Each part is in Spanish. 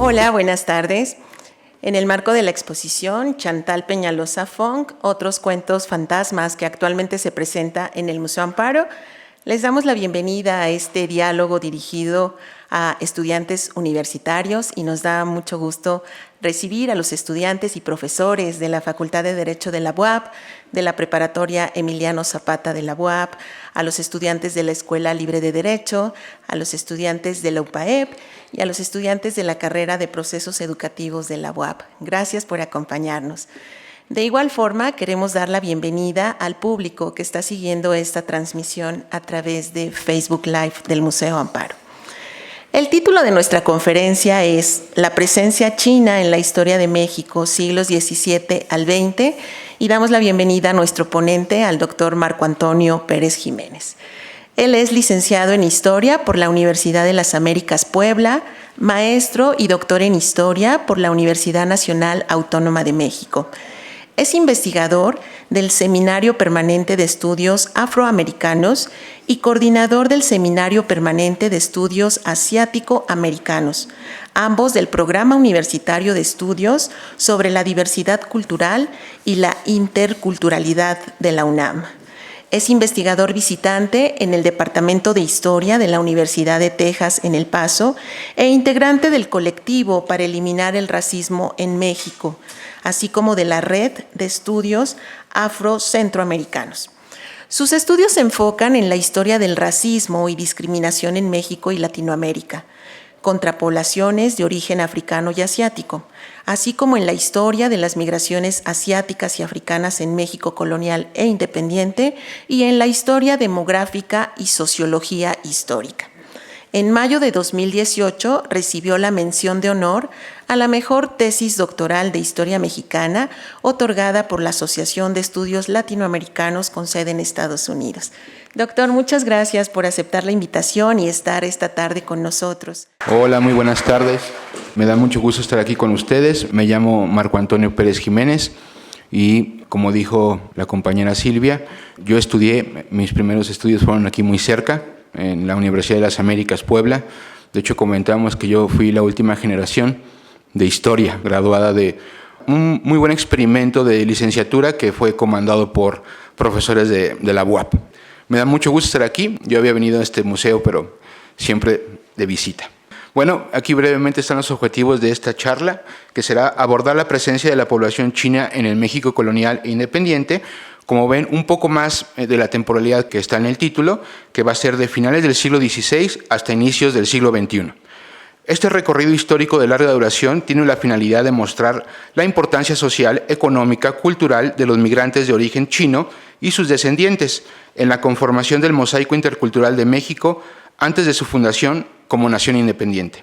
Hola, buenas tardes. En el marco de la exposición Chantal Peñalosa Fong, otros cuentos fantasmas que actualmente se presenta en el Museo Amparo, les damos la bienvenida a este diálogo dirigido a estudiantes universitarios y nos da mucho gusto recibir a los estudiantes y profesores de la Facultad de Derecho de la UAP, de la Preparatoria Emiliano Zapata de la UAP, a los estudiantes de la Escuela Libre de Derecho, a los estudiantes de la UPAEP y a los estudiantes de la carrera de Procesos Educativos de la UAP. Gracias por acompañarnos. De igual forma, queremos dar la bienvenida al público que está siguiendo esta transmisión a través de Facebook Live del Museo Amparo. El título de nuestra conferencia es La presencia china en la historia de México, siglos XVII al XX, y damos la bienvenida a nuestro ponente, al doctor Marco Antonio Pérez Jiménez. Él es licenciado en Historia por la Universidad de las Américas Puebla, maestro y doctor en Historia por la Universidad Nacional Autónoma de México. Es investigador del Seminario Permanente de Estudios Afroamericanos y coordinador del Seminario Permanente de Estudios Asiático-Americanos, ambos del Programa Universitario de Estudios sobre la Diversidad Cultural y la Interculturalidad de la UNAM. Es investigador visitante en el Departamento de Historia de la Universidad de Texas en El Paso e integrante del colectivo para eliminar el racismo en México, así como de la Red de Estudios Afro-Centroamericanos. Sus estudios se enfocan en la historia del racismo y discriminación en México y Latinoamérica, contrapoblaciones de origen africano y asiático, así como en la historia de las migraciones asiáticas y africanas en México colonial e independiente y en la historia demográfica y sociología histórica. En mayo de 2018 recibió la mención de honor a la mejor tesis doctoral de Historia Mexicana otorgada por la Asociación de Estudios Latinoamericanos con sede en Estados Unidos. Doctor, muchas gracias por aceptar la invitación y estar esta tarde con nosotros. Hola, muy buenas tardes. Me da mucho gusto estar aquí con ustedes. Me llamo Marco Antonio Pérez Jiménez y, como dijo la compañera Silvia, yo estudié, mis primeros estudios fueron aquí muy cerca, en la Universidad de las Américas Puebla. De hecho, comentamos que yo fui la última generación de historia, graduada de un muy buen experimento de licenciatura que fue comandado por profesores de la UAP. Me da mucho gusto estar aquí. Yo había venido a este museo, pero siempre de visita. Bueno, aquí brevemente están los objetivos de esta charla, que será abordar la presencia de la población china en el México colonial e independiente. Como ven, un poco más de la temporalidad que está en el título, que va a ser de finales del siglo XVI hasta inicios del siglo XXI. Este recorrido histórico de larga duración tiene la finalidad de mostrar la importancia social, económica, cultural de los migrantes de origen chino y sus descendientes en la conformación del mosaico intercultural de México antes de su fundación como nación independiente.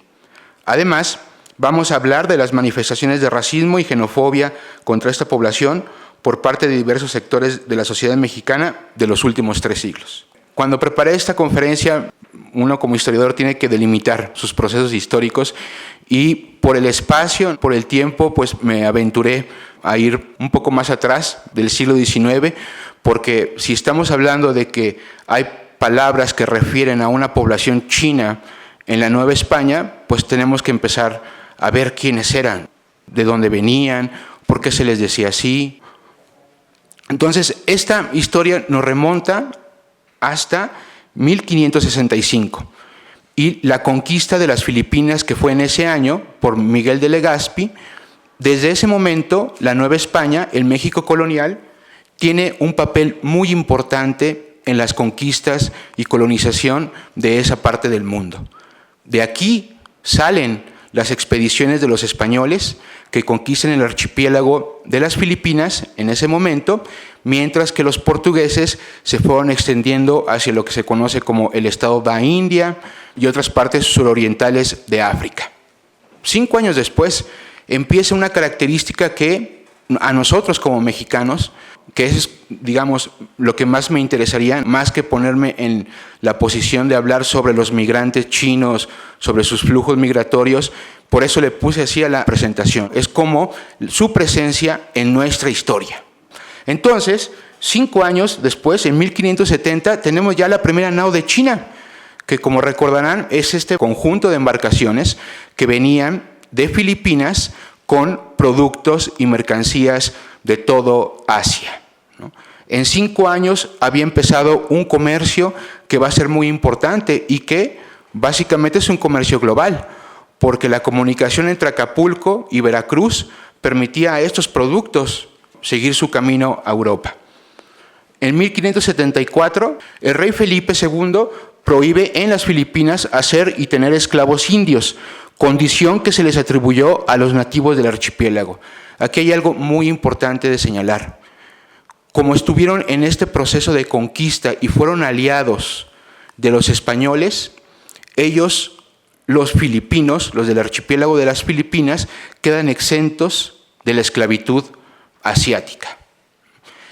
Además, vamos a hablar de las manifestaciones de racismo y xenofobia contra esta población por parte de diversos sectores de la sociedad mexicana de los últimos 3 siglos. Cuando preparé esta conferencia, uno como historiador tiene que delimitar sus procesos históricos y por el espacio, por el tiempo, pues me aventuré a ir un poco más atrás del siglo XIX, porque si estamos hablando de que hay palabras que refieren a una población china en la Nueva España, pues tenemos que empezar a ver quiénes eran, de dónde venían, por qué se les decía así. Entonces, esta historia nos remonta hasta 1565 y la conquista de las Filipinas, que fue en ese año por Miguel de Legazpi. Desde ese momento, la Nueva España, el México colonial, tiene un papel muy importante en las conquistas y colonización de esa parte del mundo. De aquí salen las expediciones de los españoles que conquistan el archipiélago de las Filipinas en ese momento, mientras que los portugueses se fueron extendiendo hacia lo que se conoce como el estado de India y otras partes surorientales de África. 5 años después empieza una característica que a nosotros como mexicanos, que es, digamos, lo que más me interesaría, más que ponerme en la posición de hablar sobre los migrantes chinos, sobre sus flujos migratorios, por eso le puse así a la presentación, es como su presencia en nuestra historia. Entonces, 5 años después, en 1570, tenemos ya la primera nao de China, que como recordarán es este conjunto de embarcaciones que venían de Filipinas con productos y mercancías de todo Asia, ¿no? En 5 años había empezado un comercio que va a ser muy importante y que básicamente es un comercio global, porque la comunicación entre Acapulco y Veracruz permitía a estos productos seguir su camino a Europa. En 1574, el rey Felipe II prohíbe en las Filipinas hacer y tener esclavos indios, condición que se les atribuyó a los nativos del archipiélago. Aquí hay algo muy importante de señalar. Como estuvieron en este proceso de conquista y fueron aliados de los españoles, ellos, los filipinos, los del archipiélago de las Filipinas, quedan exentos de la esclavitud asiática.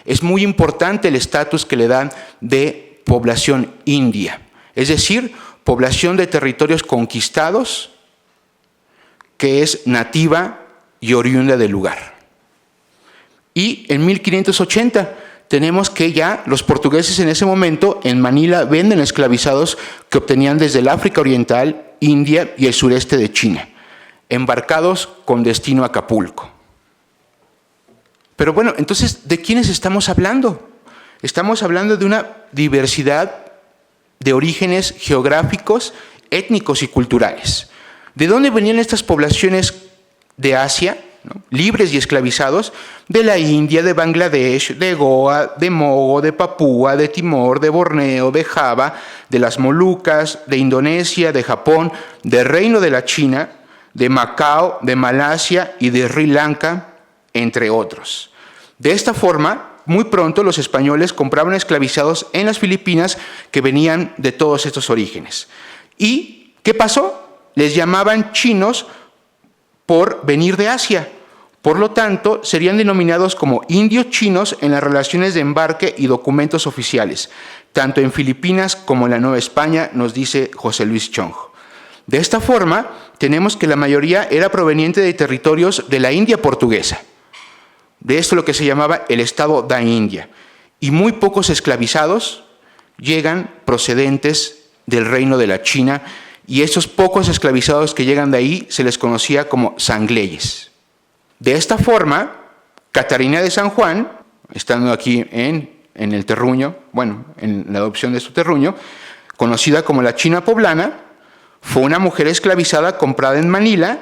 Es muy importante el estatus que le dan de población india, es decir, población de territorios conquistados que es nativa y oriunda del lugar. Y en 1580 tenemos que ya los portugueses en ese momento en Manila venden esclavizados que obtenían desde el África Oriental, India y el sureste de China, embarcados con destino a Acapulco. Pero bueno, entonces, ¿de quiénes estamos hablando? Estamos hablando de una diversidad de orígenes geográficos, étnicos y culturales. ¿De dónde venían estas poblaciones de Asia, ¿no?, libres y esclavizados? De la India, de Bangladesh, de Goa, de Mogo, de Papúa, de Timor, de Borneo, de Java, de las Molucas, de Indonesia, de Japón, del Reino de la China, de Macao, de Malasia y de Sri Lanka, entre otros. De esta forma, muy pronto los españoles compraban esclavizados en las Filipinas que venían de todos estos orígenes. ¿Y qué pasó? Les llamaban chinos por venir de Asia. Por lo tanto, serían denominados como indios chinos en las relaciones de embarque y documentos oficiales, tanto en Filipinas como en la Nueva España, nos dice José Luis Chong. De esta forma, tenemos que la mayoría era proveniente de territorios de la India portuguesa. De esto lo que se llamaba el Estado da India. Y muy pocos esclavizados llegan procedentes del Reino de la China, y estos pocos esclavizados que llegan de ahí se les conocía como sangleyes. De esta forma, Catarina de San Juan, estando aquí en el terruño, bueno, en la adopción de su terruño, conocida como la China Poblana, fue una mujer esclavizada comprada en Manila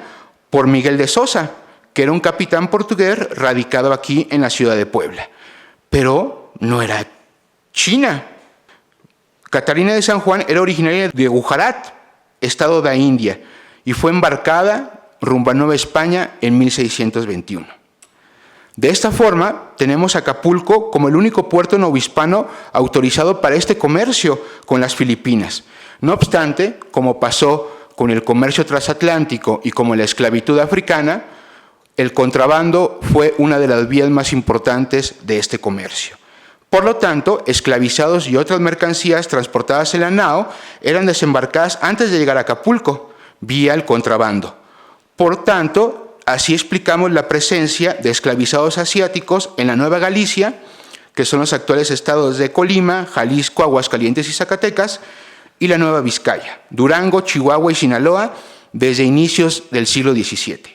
por Miguel de Sosa, que era un capitán portugués radicado aquí en la ciudad de Puebla. Pero no era china. Catarina de San Juan era originaria de Gujarat, estado de India, y fue embarcada rumbo a Nueva España en 1621. De esta forma, tenemos Acapulco como el único puerto novohispano autorizado para este comercio con las Filipinas. No obstante, como pasó con el comercio transatlántico y como la esclavitud africana, el contrabando fue una de las vías más importantes de este comercio. Por lo tanto, esclavizados y otras mercancías transportadas en la nao eran desembarcadas antes de llegar a Acapulco, vía el contrabando. Por tanto, así explicamos la presencia de esclavizados asiáticos en la Nueva Galicia, que son los actuales estados de Colima, Jalisco, Aguascalientes y Zacatecas, y la Nueva Vizcaya, Durango, Chihuahua y Sinaloa, desde inicios del siglo XVII.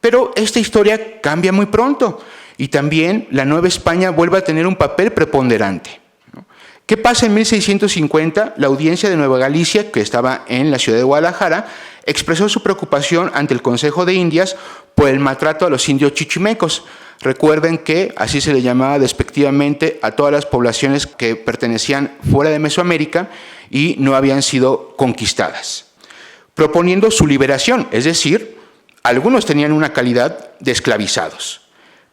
Pero esta historia cambia muy pronto y también la Nueva España vuelve a tener un papel preponderante. ¿Qué pasa en 1650? La audiencia de Nueva Galicia, que estaba en la ciudad de Guadalajara, expresó su preocupación ante el Consejo de Indias por el maltrato a los indios chichimecos. Recuerden que así se le llamaba despectivamente a todas las poblaciones que pertenecían fuera de Mesoamérica y no habían sido conquistadas, proponiendo su liberación, es decir, algunos tenían una calidad de esclavizados,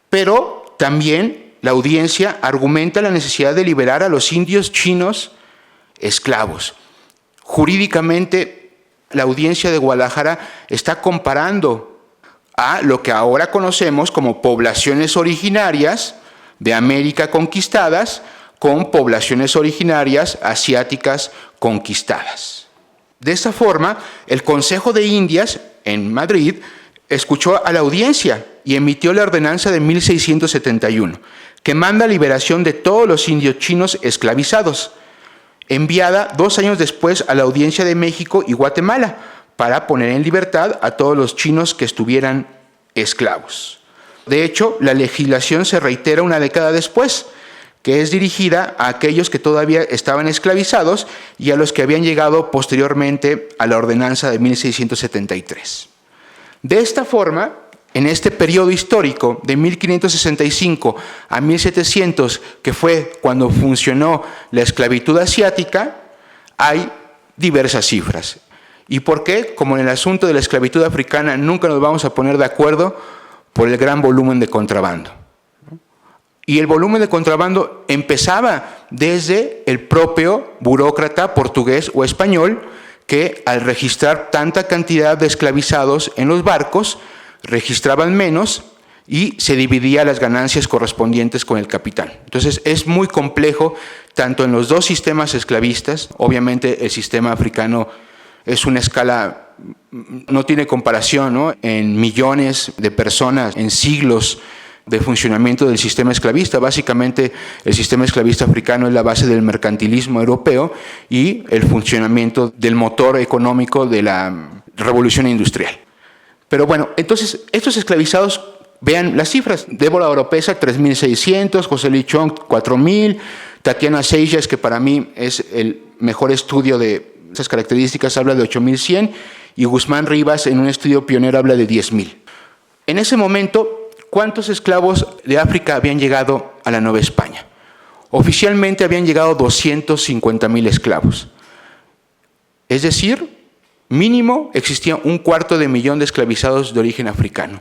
pero también la audiencia argumenta la necesidad de liberar a los indios chinos esclavos. Jurídicamente, la audiencia de Guadalajara está comparando a lo que ahora conocemos como poblaciones originarias de América conquistadas con poblaciones originarias asiáticas conquistadas. De esta forma, el Consejo de Indias en Madrid escuchó a la audiencia y emitió la ordenanza de 1671, que manda liberación de todos los indios chinos esclavizados, enviada 2 años después a la audiencia de México y Guatemala, para poner en libertad a todos los chinos que estuvieran esclavos. De hecho, la legislación se reitera una década después, que es dirigida a aquellos que todavía estaban esclavizados y a los que habían llegado posteriormente a la ordenanza de 1673. De esta forma, en este periodo histórico de 1565 a 1700, que fue cuando funcionó la esclavitud asiática, hay diversas cifras. ¿Y por qué? Como en el asunto de la esclavitud africana nunca nos vamos a poner de acuerdo por el gran volumen de contrabando. Y el volumen de contrabando empezaba desde el propio burócrata portugués o español, que al registrar tanta cantidad de esclavizados en los barcos, registraban menos y se dividía las ganancias correspondientes con el capitán. Entonces es muy complejo, tanto en los dos sistemas esclavistas. Obviamente el sistema africano es una escala, no tiene comparación, ¿no?, en millones de personas, en siglos de funcionamiento del sistema esclavista. Básicamente el sistema esclavista africano es la base del mercantilismo europeo y el funcionamiento del motor económico de la revolución industrial. Pero bueno, entonces estos esclavizados, vean las cifras: Débora Oropesa 3.600, José Luis Chong 4.000, Tatiana Seixas, que para mí es el mejor estudio de esas características, habla de 8.100, y Guzmán Rivas en un estudio pionero habla de 10.000. En ese momento, ¿cuántos esclavos de África habían llegado a la Nueva España? Oficialmente habían llegado 250.000 esclavos. Es decir, mínimo existía 250.000 de esclavizados de origen africano.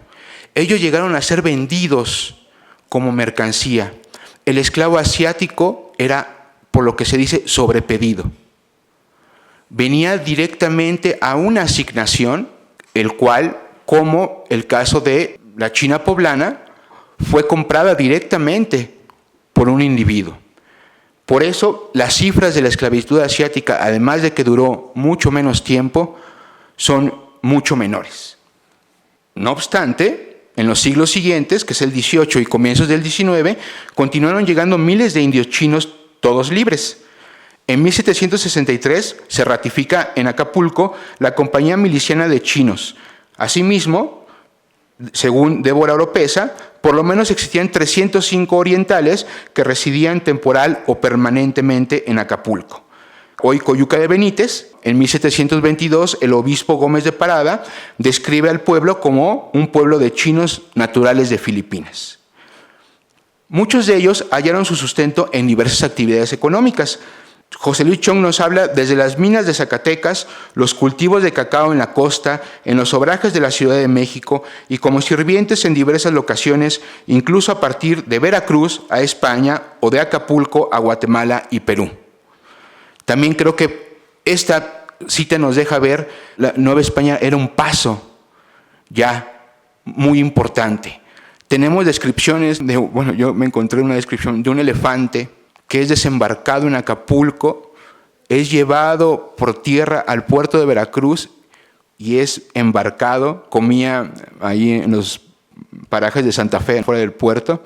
Ellos llegaron a ser vendidos como mercancía. El esclavo asiático era, por lo que se dice, sobrepedido. Venía directamente a una asignación, el cual, como el caso de la China poblana, fue comprada directamente por un individuo. Por eso, las cifras de la esclavitud asiática, además de que duró mucho menos tiempo, son mucho menores. No obstante, en los siglos siguientes, que es el XVIII y comienzos del XIX, continuaron llegando miles de indios chinos, todos libres. En 1763 se ratifica en Acapulco la Compañía Miliciana de Chinos. Asimismo, según Débora Oropesa, por lo menos existían 305 orientales que residían temporal o permanentemente en Acapulco. Hoy Coyuca de Benítez, en 1722, el obispo Gómez de Parada describe al pueblo como un pueblo de chinos naturales de Filipinas. Muchos de ellos hallaron su sustento en diversas actividades económicas. José Luis Chong nos habla desde las minas de Zacatecas, los cultivos de cacao en la costa, en los obrajes de la Ciudad de México y como sirvientes en diversas locaciones, incluso a partir de Veracruz a España o de Acapulco a Guatemala y Perú. También creo que esta cita nos deja ver la Nueva España era un paso ya muy importante. Tenemos descripciones de, bueno, yo me encontré una descripción de un elefante que es desembarcado en Acapulco, es llevado por tierra al puerto de Veracruz y es embarcado, comía ahí en los parajes de Santa Fe, fuera del puerto,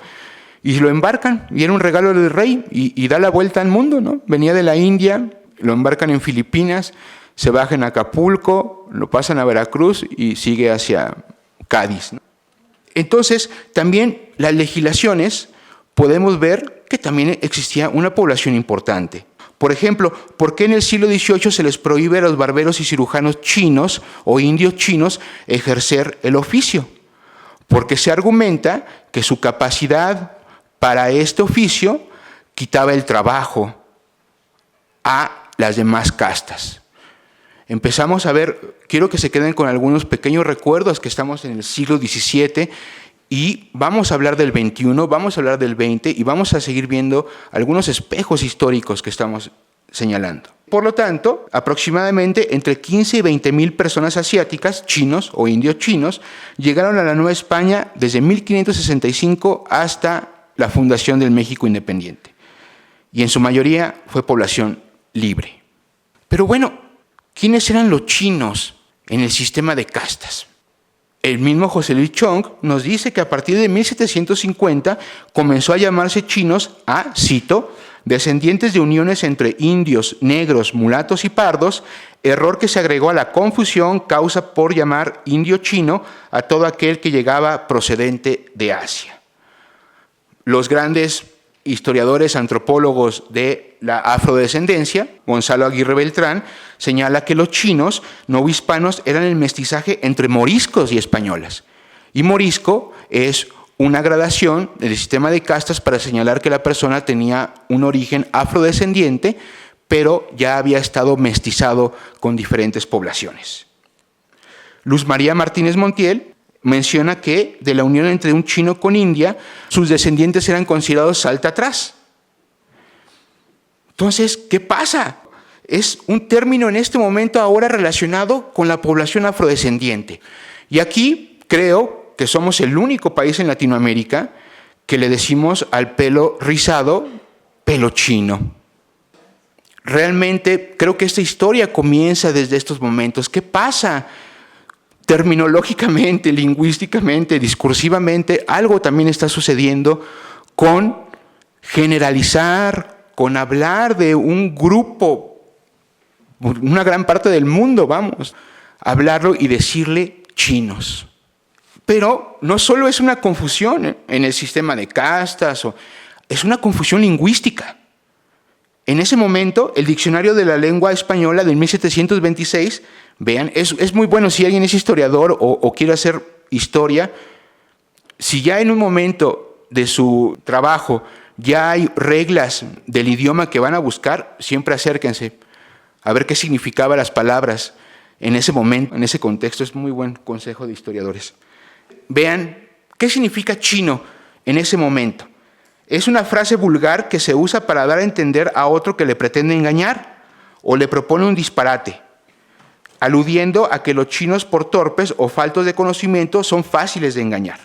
y lo embarcan, y era un regalo del rey, y da la vuelta al mundo, ¿no? Venía de la India, lo embarcan en Filipinas, se baja en Acapulco, lo pasan a Veracruz y sigue hacia Cádiz, ¿no? Entonces, también las legislaciones, podemos ver que también existía una población importante. Por ejemplo, ¿por qué en el siglo XVIII se les prohíbe a los barberos y cirujanos chinos o indios chinos ejercer el oficio? Porque se argumenta que su capacidad para este oficio quitaba el trabajo a las demás castas. Empezamos a ver, quiero que se queden con algunos pequeños recuerdos que estamos en el siglo XVII y vamos a hablar del XXI, vamos a hablar del XX y vamos a seguir viendo algunos espejos históricos que estamos señalando. Por lo tanto, aproximadamente entre 15 y 20.000 personas asiáticas, chinos o indios chinos, llegaron a la Nueva España desde 1565 hasta la fundación del México independiente. Y en su mayoría fue población libre. Pero bueno, ¿quiénes eran los chinos en el sistema de castas? El mismo José Luis Chong nos dice que a partir de 1750 comenzó a llamarse chinos a, cito, descendientes de uniones entre indios, negros, mulatos y pardos, error que se agregó a la confusión causa por llamar indio chino a todo aquel que llegaba procedente de Asia. Los grandes historiadores, antropólogos de la afrodescendencia, Gonzalo Aguirre Beltrán, señala que los chinos no hispanos eran el mestizaje entre moriscos y españolas. Y morisco es una gradación del sistema de castas para señalar que la persona tenía un origen afrodescendiente, pero ya había estado mestizado con diferentes poblaciones. Luz María Martínez Montiel menciona que de la unión entre un chino con India, sus descendientes eran considerados salta atrás. Entonces, ¿qué pasa? Es un término en este momento ahora relacionado con la población afrodescendiente. Y aquí creo que somos el único país en Latinoamérica que le decimos al pelo rizado, pelo chino. Realmente creo que esta historia comienza desde estos momentos. ¿Qué pasa? Terminológicamente, lingüísticamente, discursivamente, algo también está sucediendo con generalizar, con hablar de un grupo, una gran parte del mundo, vamos, hablarlo y decirle chinos. Pero no solo es una confusión en el sistema de castas, es una confusión lingüística. En ese momento, el Diccionario de la Lengua Española del 1726, vean, es muy bueno si alguien es historiador o quiere hacer historia, si ya en un momento de su trabajo ya hay reglas del idioma que van a buscar, siempre acérquense a ver qué significaban las palabras en ese momento, en ese contexto. Es muy buen consejo de historiadores. Vean, ¿qué significa chino en ese momento? Es una frase vulgar que se usa para dar a entender a otro que le pretende engañar o le propone un disparate, aludiendo a que los chinos por torpes o faltos de conocimiento son fáciles de engañar.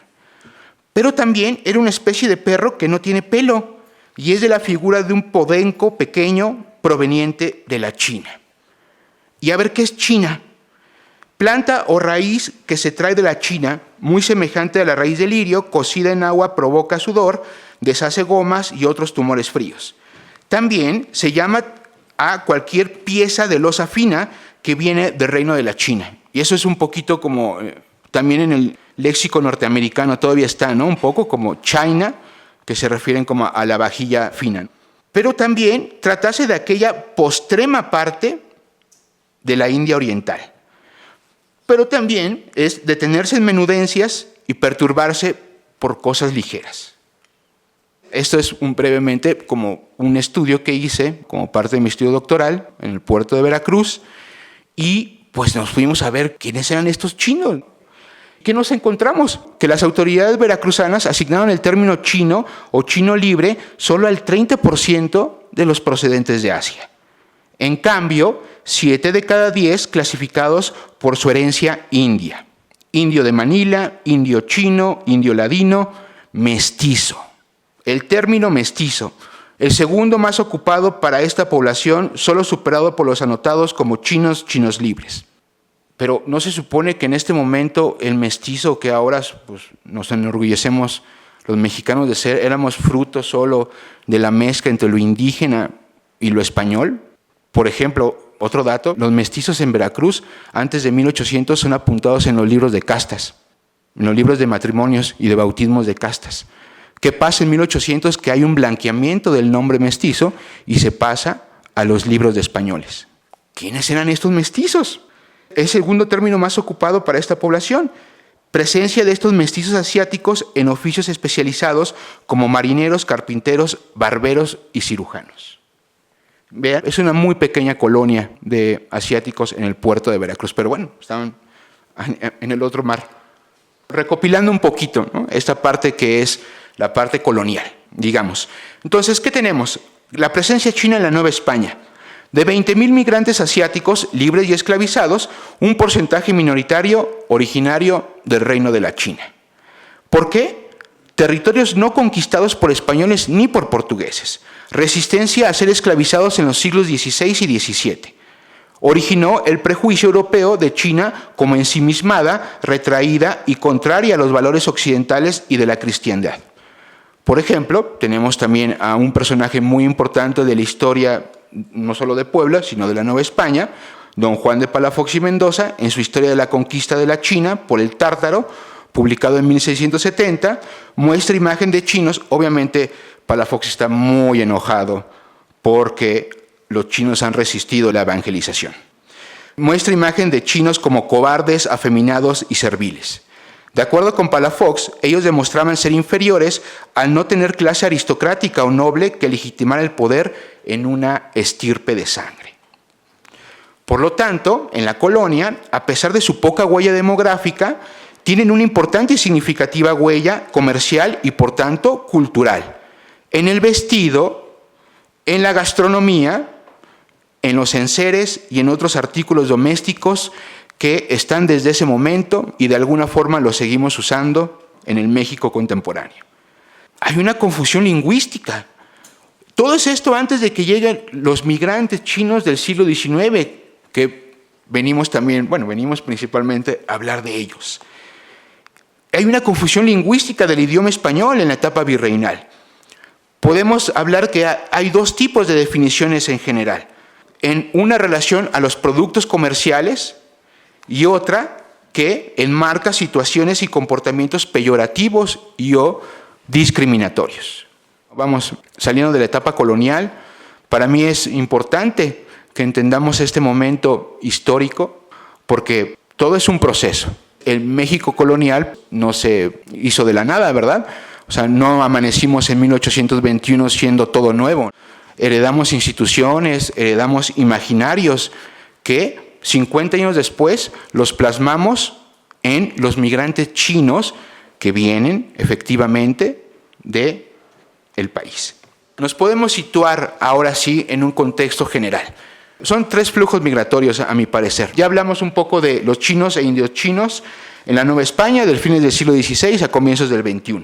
Pero también era una especie de perro que no tiene pelo y es de la figura de un podenco pequeño proveniente de la China. Y a ver, ¿qué es China? Planta o raíz que se trae de la China, muy semejante a la raíz del lirio, cocida en agua provoca sudor, deshace gomas y otros tumores fríos. También se llama a cualquier pieza de loza fina que viene del reino de la China. Y eso es un poquito como, también en el léxico norteamericano todavía está, ¿no? Un poco como China, que se refieren como a la vajilla fina. Pero también tratase de aquella postrema parte de la India oriental. Pero también es detenerse en menudencias y perturbarse por cosas ligeras. Esto es brevemente como un estudio que hice como parte de mi estudio doctoral en el puerto de Veracruz y pues nos fuimos a ver quiénes eran estos chinos. ¿Qué nos encontramos? Que las autoridades veracruzanas asignaron el término chino o chino libre solo al 30% de los procedentes de Asia. En cambio, 7 de cada 10 clasificados por su herencia india. Indio de Manila, indio chino, indio ladino, mestizo. El término mestizo, el segundo más ocupado para esta población, solo superado por los anotados como chinos libres. Pero ¿no se supone que en este momento el mestizo que ahora pues, nos enorgullecemos los mexicanos de ser, éramos fruto solo de la mezcla entre lo indígena y lo español? Por ejemplo, otro dato, los mestizos en Veracruz antes de 1800 son apuntados en los libros de castas, en los libros de matrimonios y de bautismos de castas. ¿Qué pasa en 1800? Que hay un blanqueamiento del nombre mestizo y se pasa a los libros de españoles. ¿Quiénes eran estos mestizos? Es el segundo término más ocupado para esta población. Presencia de estos mestizos asiáticos en oficios especializados como marineros, carpinteros, barberos y cirujanos. Vean, es una muy pequeña colonia de asiáticos en el puerto de Veracruz, pero bueno, estaban en el otro mar. Recopilando un poquito, ¿no? Esta parte que es la parte colonial, digamos. Entonces, ¿qué tenemos? La presencia china en la Nueva España. De 20,000 migrantes asiáticos libres y esclavizados, un porcentaje minoritario originario del reino de la China. ¿Por qué? Territorios no conquistados por españoles ni por portugueses. Resistencia a ser esclavizados en los siglos XVI y XVII. Originó el prejuicio europeo de China como ensimismada, retraída y contraria a los valores occidentales y de la cristiandad. Por ejemplo, tenemos también a un personaje muy importante de la historia, no solo de Puebla, sino de la Nueva España, don Juan de Palafox y Mendoza, en su Historia de la Conquista de la China por el Tártaro, publicado en 1670, muestra imagen de chinos. Obviamente Palafox está muy enojado porque los chinos han resistido la evangelización. Muestra imagen de chinos como cobardes, afeminados y serviles. De acuerdo con Palafox, ellos demostraban ser inferiores al no tener clase aristocrática o noble que legitimara el poder en una estirpe de sangre. Por lo tanto, en la colonia, a pesar de su poca huella demográfica, tienen una importante y significativa huella comercial y, por tanto, cultural. En el vestido, en la gastronomía, en los enseres y en otros artículos domésticos que están desde ese momento y de alguna forma los seguimos usando en el México contemporáneo. Hay una confusión lingüística. Todo es esto antes de que lleguen los migrantes chinos del siglo XIX, que venimos principalmente a hablar de ellos. Hay una confusión lingüística del idioma español en la etapa virreinal. Podemos hablar que hay dos tipos de definiciones en general. En una relación a los productos comerciales y otra que enmarca situaciones y comportamientos peyorativos y o discriminatorios. Vamos, saliendo de la etapa colonial, para mí es importante que entendamos este momento histórico porque todo es un proceso. El México colonial no se hizo de la nada, ¿verdad? O sea, no amanecimos en 1821 siendo todo nuevo. Heredamos instituciones, heredamos imaginarios que 50 años después los plasmamos en los migrantes chinos que vienen efectivamente del país. Nos podemos situar ahora sí en un contexto general. Son 3 flujos migratorios, a mi parecer. Ya hablamos un poco de los chinos e indios chinos en la Nueva España, del fines del siglo XVI a comienzos del XXI.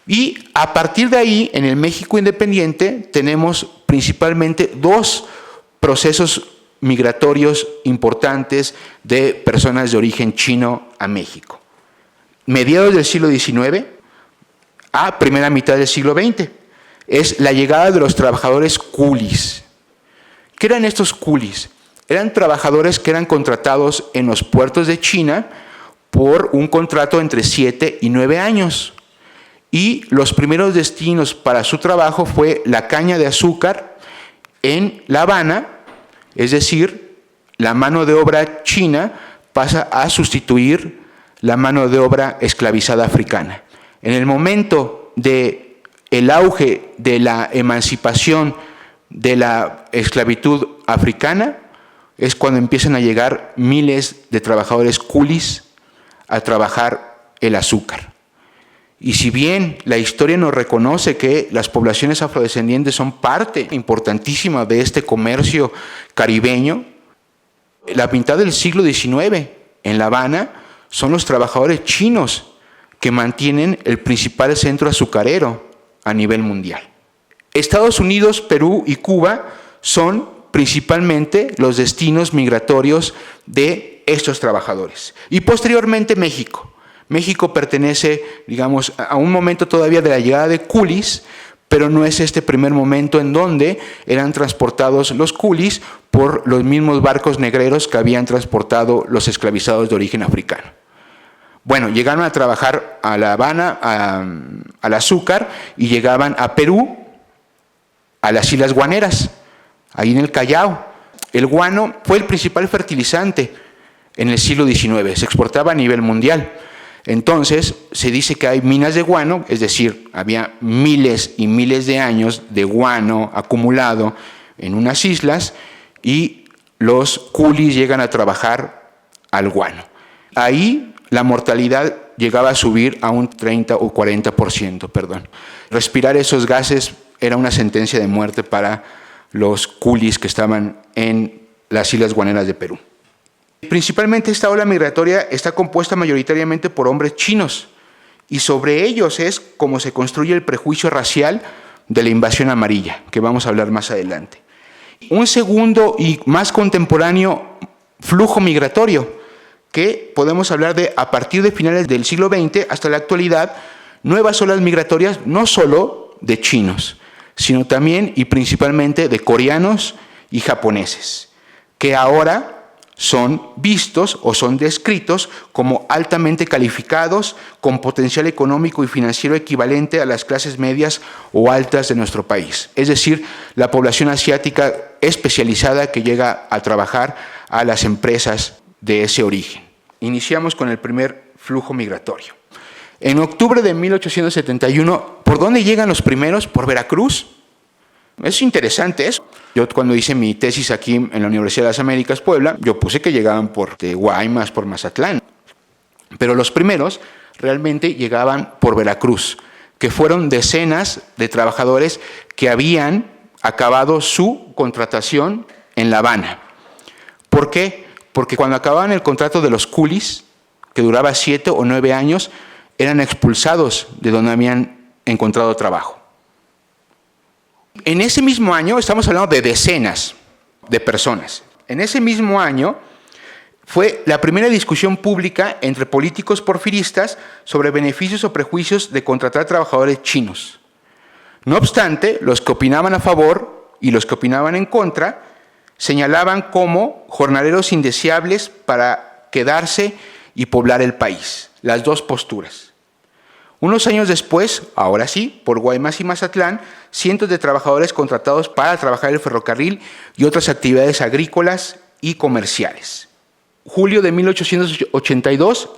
Y a partir de ahí, en el México independiente, tenemos principalmente 2 procesos migratorios importantes de personas de origen chino a México. Mediados del siglo XIX a primera mitad del siglo XX. Es la llegada de los trabajadores coolies. ¿Qué eran estos coolies? Eran trabajadores que eran contratados en los puertos de China por un contrato entre 7 y 9 años. Y los primeros destinos para su trabajo fue la caña de azúcar en La Habana, es decir, la mano de obra china pasa a sustituir la mano de obra esclavizada africana. En el momento del auge de la emancipación de la esclavitud africana, es cuando empiezan a llegar miles de trabajadores coolies a trabajar el azúcar. Y si bien la historia nos reconoce que las poblaciones afrodescendientes son parte importantísima de este comercio caribeño, la mitad del siglo XIX en La Habana son los trabajadores chinos que mantienen el principal centro azucarero a nivel mundial. Estados Unidos, Perú y Cuba son principalmente los destinos migratorios de estos trabajadores. Y posteriormente México. México pertenece, digamos, a un momento todavía de la llegada de coolies, pero no es este primer momento en donde eran transportados los coolies por los mismos barcos negreros que habían transportado los esclavizados de origen africano. Bueno, llegaron a trabajar a La Habana, al azúcar, y llegaban a Perú, a las Islas Guaneras, ahí en el Callao. El guano fue el principal fertilizante en el siglo XIX, se exportaba a nivel mundial. Entonces, se dice que hay minas de guano, es decir, había miles y miles de años de guano acumulado en unas islas y los coolies llegan a trabajar al guano. Ahí la mortalidad llegaba a subir a un 30 o 40%, perdón. Respirar esos gases era una sentencia de muerte para los coolies que estaban en las Islas Guaneras de Perú. Principalmente esta ola migratoria está compuesta mayoritariamente por hombres chinos y sobre ellos es como se construye el prejuicio racial de la invasión amarilla, que vamos a hablar más adelante. Un segundo y más contemporáneo flujo migratorio que podemos hablar de a partir de finales del siglo XX hasta la actualidad, nuevas olas migratorias no solo de chinos, sino también y principalmente de coreanos y japoneses, que ahora son vistos o son descritos como altamente calificados, con potencial económico y financiero equivalente a las clases medias o altas de nuestro país. Es decir, la población asiática especializada que llega a trabajar a las empresas de ese origen. Iniciamos con el primer flujo migratorio. En octubre de 1871, ¿por dónde llegan los primeros? ¿Por Veracruz? Es interesante eso. Yo cuando hice mi tesis aquí en la Universidad de las Américas, Puebla, yo puse que llegaban por Guaymas, por Mazatlán. Pero los primeros realmente llegaban por Veracruz, que fueron decenas de trabajadores que habían acabado su contratación en La Habana. ¿Por qué? Porque cuando acababan el contrato de los coolies, que duraba 7 o 9 años, eran expulsados de donde habían encontrado trabajo. En ese mismo año, estamos hablando de decenas de personas, en ese mismo año fue la primera discusión pública entre políticos porfiristas sobre beneficios o prejuicios de contratar trabajadores chinos. No obstante, los que opinaban a favor y los que opinaban en contra señalaban como jornaleros indeseables para quedarse y poblar el país, las dos posturas. Unos años después, ahora sí, por Guaymas y Mazatlán, cientos de trabajadores contratados para trabajar el ferrocarril y otras actividades agrícolas y comerciales. Julio de 1882,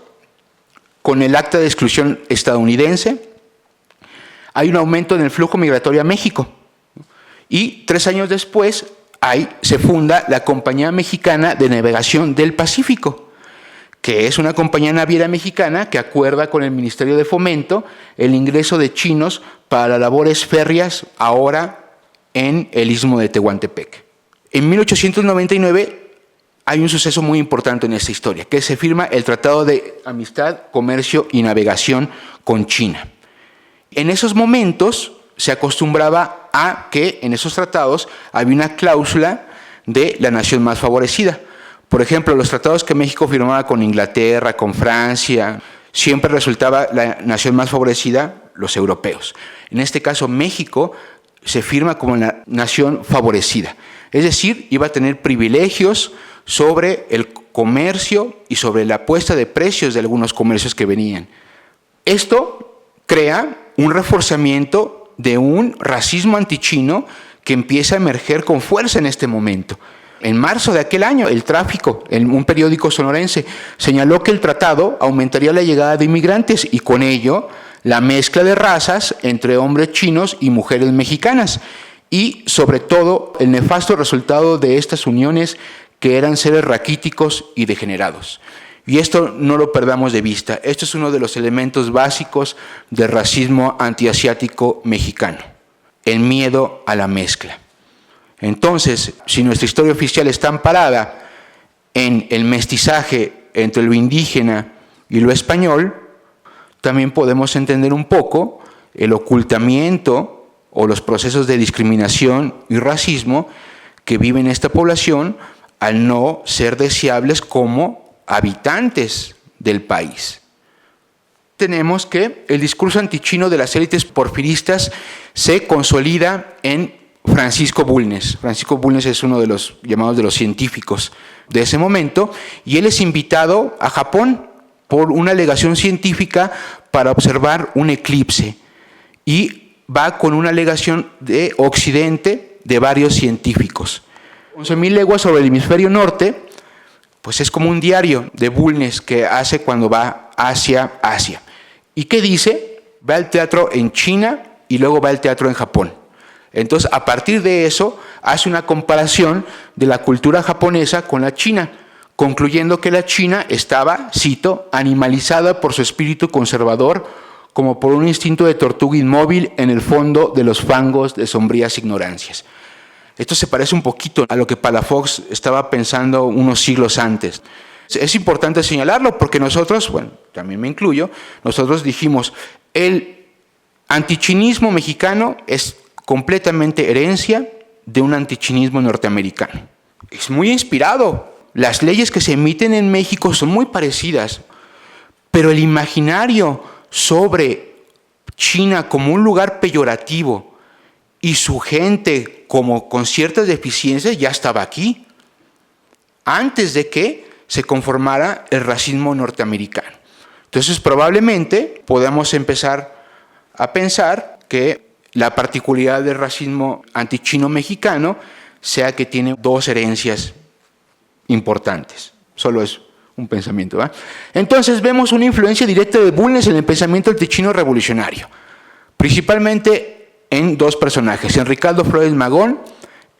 con el acta de exclusión estadounidense, hay un aumento en el flujo migratorio a México. Y 3 años después, se funda la Compañía Mexicana de Navegación del Pacífico, que es una compañía naviera mexicana que acuerda con el Ministerio de Fomento el ingreso de chinos para labores férreas ahora en el Istmo de Tehuantepec. En 1899 hay un suceso muy importante en esta historia, que se firma el Tratado de Amistad, Comercio y Navegación con China. En esos momentos se acostumbraba a que en esos tratados había una cláusula de la nación más favorecida. Por ejemplo, los tratados que México firmaba con Inglaterra, con Francia, siempre resultaba la nación más favorecida, los europeos. En este caso, México se firma como la nación favorecida. Es decir, iba a tener privilegios sobre el comercio y sobre la puesta de precios de algunos comercios que venían. Esto crea un reforzamiento de un racismo antichino que empieza a emerger con fuerza en este momento. En marzo de aquel año, el Tráfico, en un periódico sonorense, señaló que el tratado aumentaría la llegada de inmigrantes y con ello la mezcla de razas entre hombres chinos y mujeres mexicanas y sobre todo el nefasto resultado de estas uniones que eran seres raquíticos y degenerados. Y esto no lo perdamos de vista, esto es uno de los elementos básicos del racismo antiasiático mexicano, el miedo a la mezcla. Entonces, si nuestra historia oficial está amparada en el mestizaje entre lo indígena y lo español, también podemos entender un poco el ocultamiento o los procesos de discriminación y racismo que vive esta población al no ser deseables como habitantes del país. Tenemos que el discurso antichino de las élites porfiristas se consolida en Francisco Bulnes. Francisco Bulnes es uno de los llamados de los científicos de ese momento y él es invitado a Japón por una alegación científica para observar un eclipse y va con una alegación de Occidente de varios científicos. 11.000 leguas sobre el hemisferio norte, pues es como un diario de Bulnes que hace cuando va hacia Asia. ¿Y qué dice? Va al teatro en China y luego va al teatro en Japón. Entonces, a partir de eso, hace una comparación de la cultura japonesa con la china, concluyendo que la China estaba, cito, animalizada por su espíritu conservador, como por un instinto de tortuga inmóvil en el fondo de los fangos de sombrías ignorancias. Esto se parece un poquito a lo que Palafox estaba pensando unos siglos antes. Es importante señalarlo porque nosotros, bueno, también me incluyo, nosotros dijimos, el antichinismo mexicano es completamente herencia de un antichinismo norteamericano. Es muy inspirado. Las leyes que se emiten en México son muy parecidas, pero el imaginario sobre China como un lugar peyorativo y su gente como con ciertas deficiencias ya estaba aquí, antes de que se conformara el racismo norteamericano. Entonces, probablemente podamos empezar a pensar que la particularidad del racismo antichino mexicano sea que tiene dos herencias importantes. Solo es un pensamiento, ¿verdad? Entonces vemos una influencia directa de Bulnes en el pensamiento antichino revolucionario, principalmente en dos personajes, en Ricardo Flores Magón,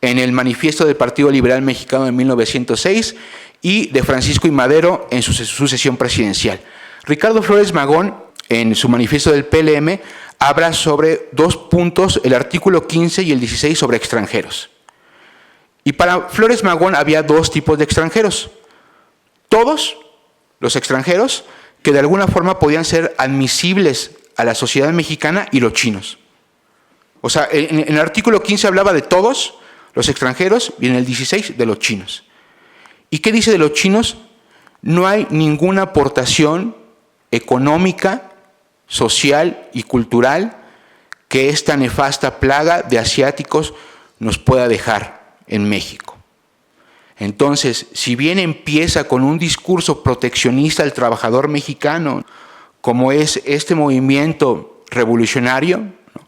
en el Manifiesto del Partido Liberal Mexicano de 1906, y de Francisco I. Madero en su sucesión presidencial. Ricardo Flores Magón, en su Manifiesto del PLM, habla sobre dos puntos, el artículo 15 y el 16 sobre extranjeros. Y para Flores Magón había dos tipos de extranjeros. Todos los extranjeros que de alguna forma podían ser admisibles a la sociedad mexicana y los chinos. O sea, en el artículo 15 hablaba de todos los extranjeros y en el 16 de los chinos. ¿Y qué dice de los chinos? No hay ninguna aportación económica, social y cultural que esta nefasta plaga de asiáticos nos pueda dejar en México. Entonces, si bien empieza con un discurso proteccionista al trabajador mexicano, como es este movimiento revolucionario, ¿no?,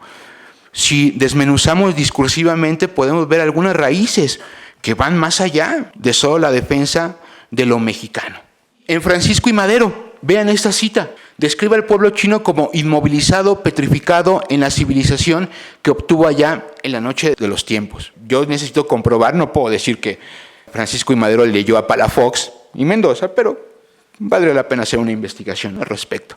si desmenuzamos discursivamente podemos ver algunas raíces que van más allá de solo la defensa de lo mexicano. En Francisco I. Madero, vean esta cita, describe al pueblo chino como inmovilizado, petrificado en la civilización que obtuvo allá en la noche de los tiempos. Yo necesito comprobar, no puedo decir que Francisco I. Madero leyó a Palafox y Mendoza, pero valdría la pena hacer una investigación al respecto.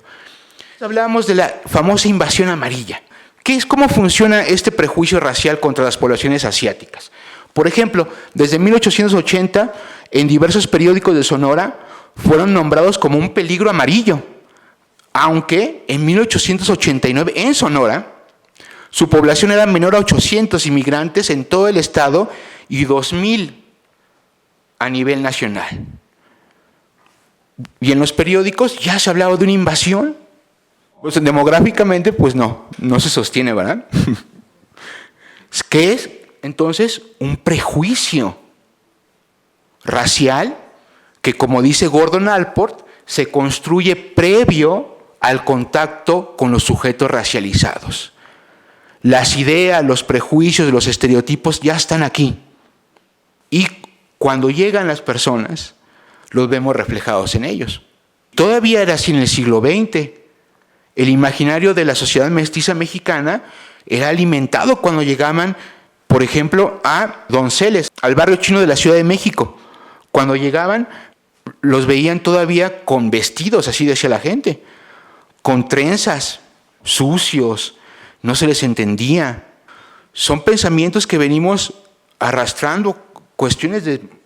Hablábamos de la famosa invasión amarilla. ¿Qué es, cómo funciona este prejuicio racial contra las poblaciones asiáticas? Por ejemplo, desde 1880, en diversos periódicos de Sonora, fueron nombrados como un peligro amarillo, aunque en 1889, en Sonora, su población era menor a 800 inmigrantes en todo el estado y 2,000 a nivel nacional. Y en los periódicos ya se hablaba de una invasión. Pues demográficamente, pues no se sostiene, ¿verdad? ¿Qué es entonces un prejuicio racial que, como dice Gordon Allport, se construye previo al contacto con los sujetos racializados? Las ideas, los prejuicios, los estereotipos ya están aquí. Y cuando llegan las personas, los vemos reflejados en ellos. Todavía era así en el siglo XX. El imaginario de la sociedad mestiza mexicana era alimentado cuando llegaban, por ejemplo, a Donceles, al barrio chino de la Ciudad de México. Cuando llegaban, los veían todavía con vestidos, así decía la gente, con trenzas, sucios, no se les entendía. Son pensamientos que venimos arrastrando, cuestiones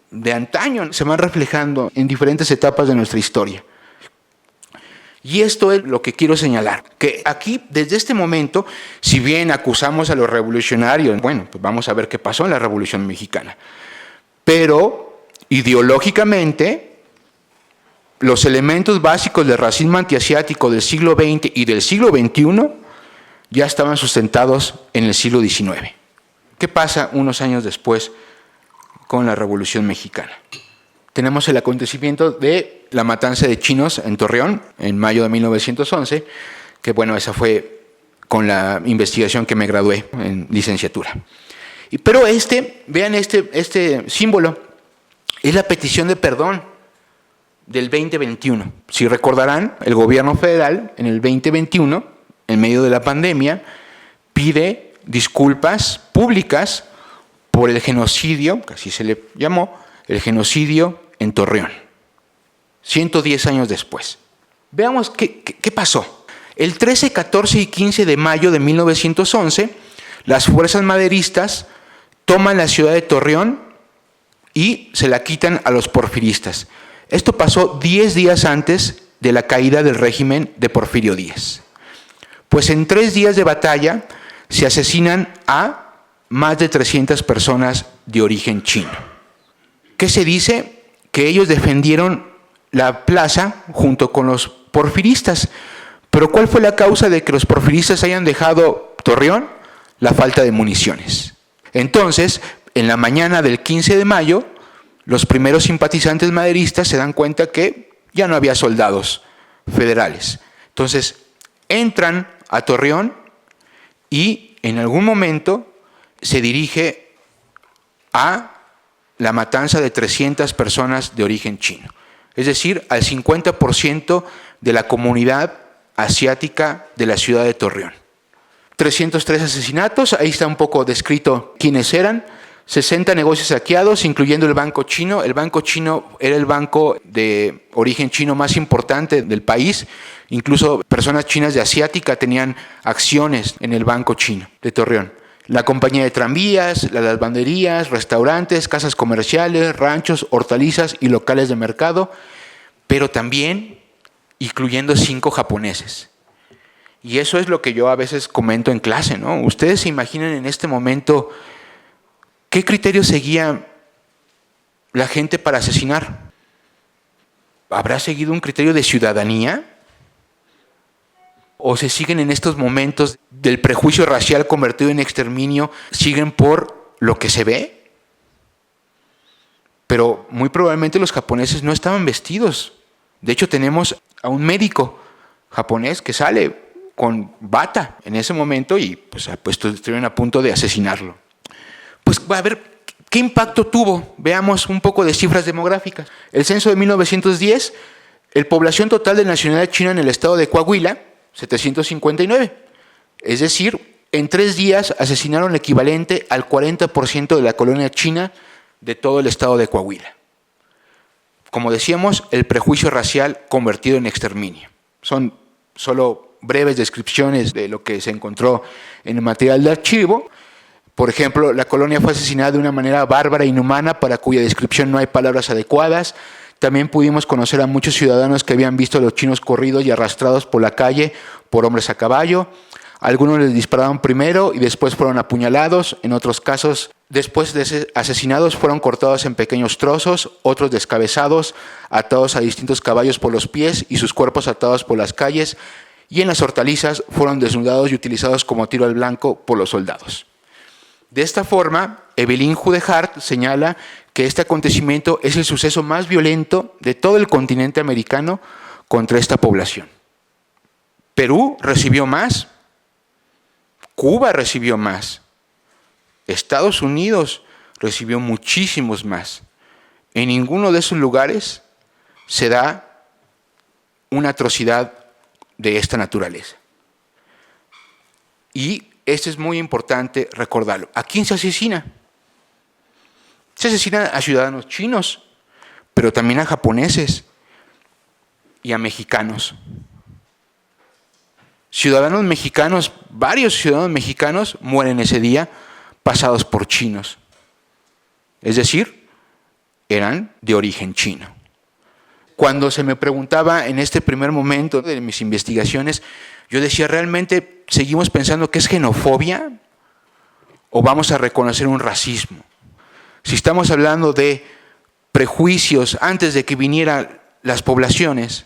de antaño, se van reflejando en diferentes etapas de nuestra historia. Y esto es lo que quiero señalar, que aquí, desde este momento, si bien acusamos a los revolucionarios, bueno, pues vamos a ver qué pasó en la Revolución Mexicana, pero ideológicamente, los elementos básicos del racismo antiasiático del siglo XX y del siglo XXI ya estaban sustentados en el siglo XIX. ¿Qué pasa unos años después con la Revolución Mexicana? Tenemos el acontecimiento de la matanza de chinos en Torreón, en mayo de 1911, que bueno, esa fue con la investigación que me gradué en licenciatura. Pero vean este símbolo, es la petición de perdón del 2021. Si recordarán, el gobierno federal en el 2021, en medio de la pandemia, pide disculpas públicas por el genocidio, que así se le llamó, el genocidio en Torreón, 110 años después. Veamos qué pasó. El 13, 14 y 15 de mayo de 1911, las fuerzas maderistas toman la ciudad de Torreón y se la quitan a los porfiristas. Esto pasó 10 días antes de la caída del régimen de Porfirio Díaz. Pues en 3 días de batalla se asesinan a más de 300 personas de origen chino. ¿Qué se dice? Que ellos defendieron la plaza junto con los porfiristas, Pero ¿cuál fue la causa de que los porfiristas hayan dejado Torreón? La falta de municiones. Entonces, en la mañana del 15 de mayo, los primeros simpatizantes maderistas se dan cuenta que ya no había soldados federales. Entonces, entran a Torreón y en algún momento se dirige a la matanza de 300 personas de origen chino. Es decir, al 50% de la comunidad asiática de la ciudad de Torreón. 303 asesinatos, ahí está un poco descrito quiénes eran. 60 negocios saqueados, incluyendo el Banco Chino. El Banco Chino era el banco de origen chino más importante del país. Incluso personas chinas de asiática tenían acciones en el Banco Chino de Torreón. La compañía de tranvías, las lavanderías, restaurantes, casas comerciales, ranchos, hortalizas y locales de mercado, pero también incluyendo 5 japoneses. Y eso es lo que yo a veces comento en clase, ¿no? Ustedes se imaginan en este momento qué criterio seguía la gente para asesinar. ¿Habrá seguido un criterio de ciudadanía? ¿O se siguen en estos momentos del prejuicio racial convertido en exterminio, siguen por lo que se ve? Pero muy probablemente los japoneses no estaban vestidos. De hecho, tenemos a un médico japonés que sale con bata en ese momento y pues estuvieron a punto de asesinarlo. Pues a ver, ¿qué impacto tuvo? Veamos un poco de cifras demográficas. El censo de 1910, la población total de nacionalidad china en el estado de Coahuila, 759. Es decir, en 3 días asesinaron el equivalente al 40% de la colonia china de todo el estado de Coahuila. Como decíamos, el prejuicio racial convertido en exterminio. Son solo breves descripciones de lo que se encontró en el material de archivo. Por ejemplo, la colonia fue asesinada de una manera bárbara e inhumana para cuya descripción no hay palabras adecuadas. También pudimos conocer a muchos ciudadanos que habían visto a los chinos corridos y arrastrados por la calle por hombres a caballo. Algunos les dispararon primero y después fueron apuñalados. En otros casos, después de ser asesinados, fueron cortados en pequeños trozos, otros descabezados, atados a distintos caballos por los pies y sus cuerpos atados por las calles. Y en las hortalizas fueron desnudados y utilizados como tiro al blanco por los soldados. De esta forma, Evelyn Hudehart señala que este acontecimiento es el suceso más violento de todo el continente americano contra esta población. Perú recibió más, Cuba recibió más, Estados Unidos recibió muchísimos más. En ninguno de esos lugares se da una atrocidad de esta naturaleza. Y esto es muy importante recordarlo. ¿A quién se asesina? Se asesina a ciudadanos chinos, pero también a japoneses y a mexicanos. Ciudadanos mexicanos, varios ciudadanos mexicanos mueren ese día pasados por chinos. Es decir, eran de origen chino. Cuando se me preguntaba en este primer momento de mis investigaciones, yo decía, ¿realmente seguimos pensando que es xenofobia o vamos a reconocer un racismo? Si estamos hablando de prejuicios antes de que vinieran las poblaciones,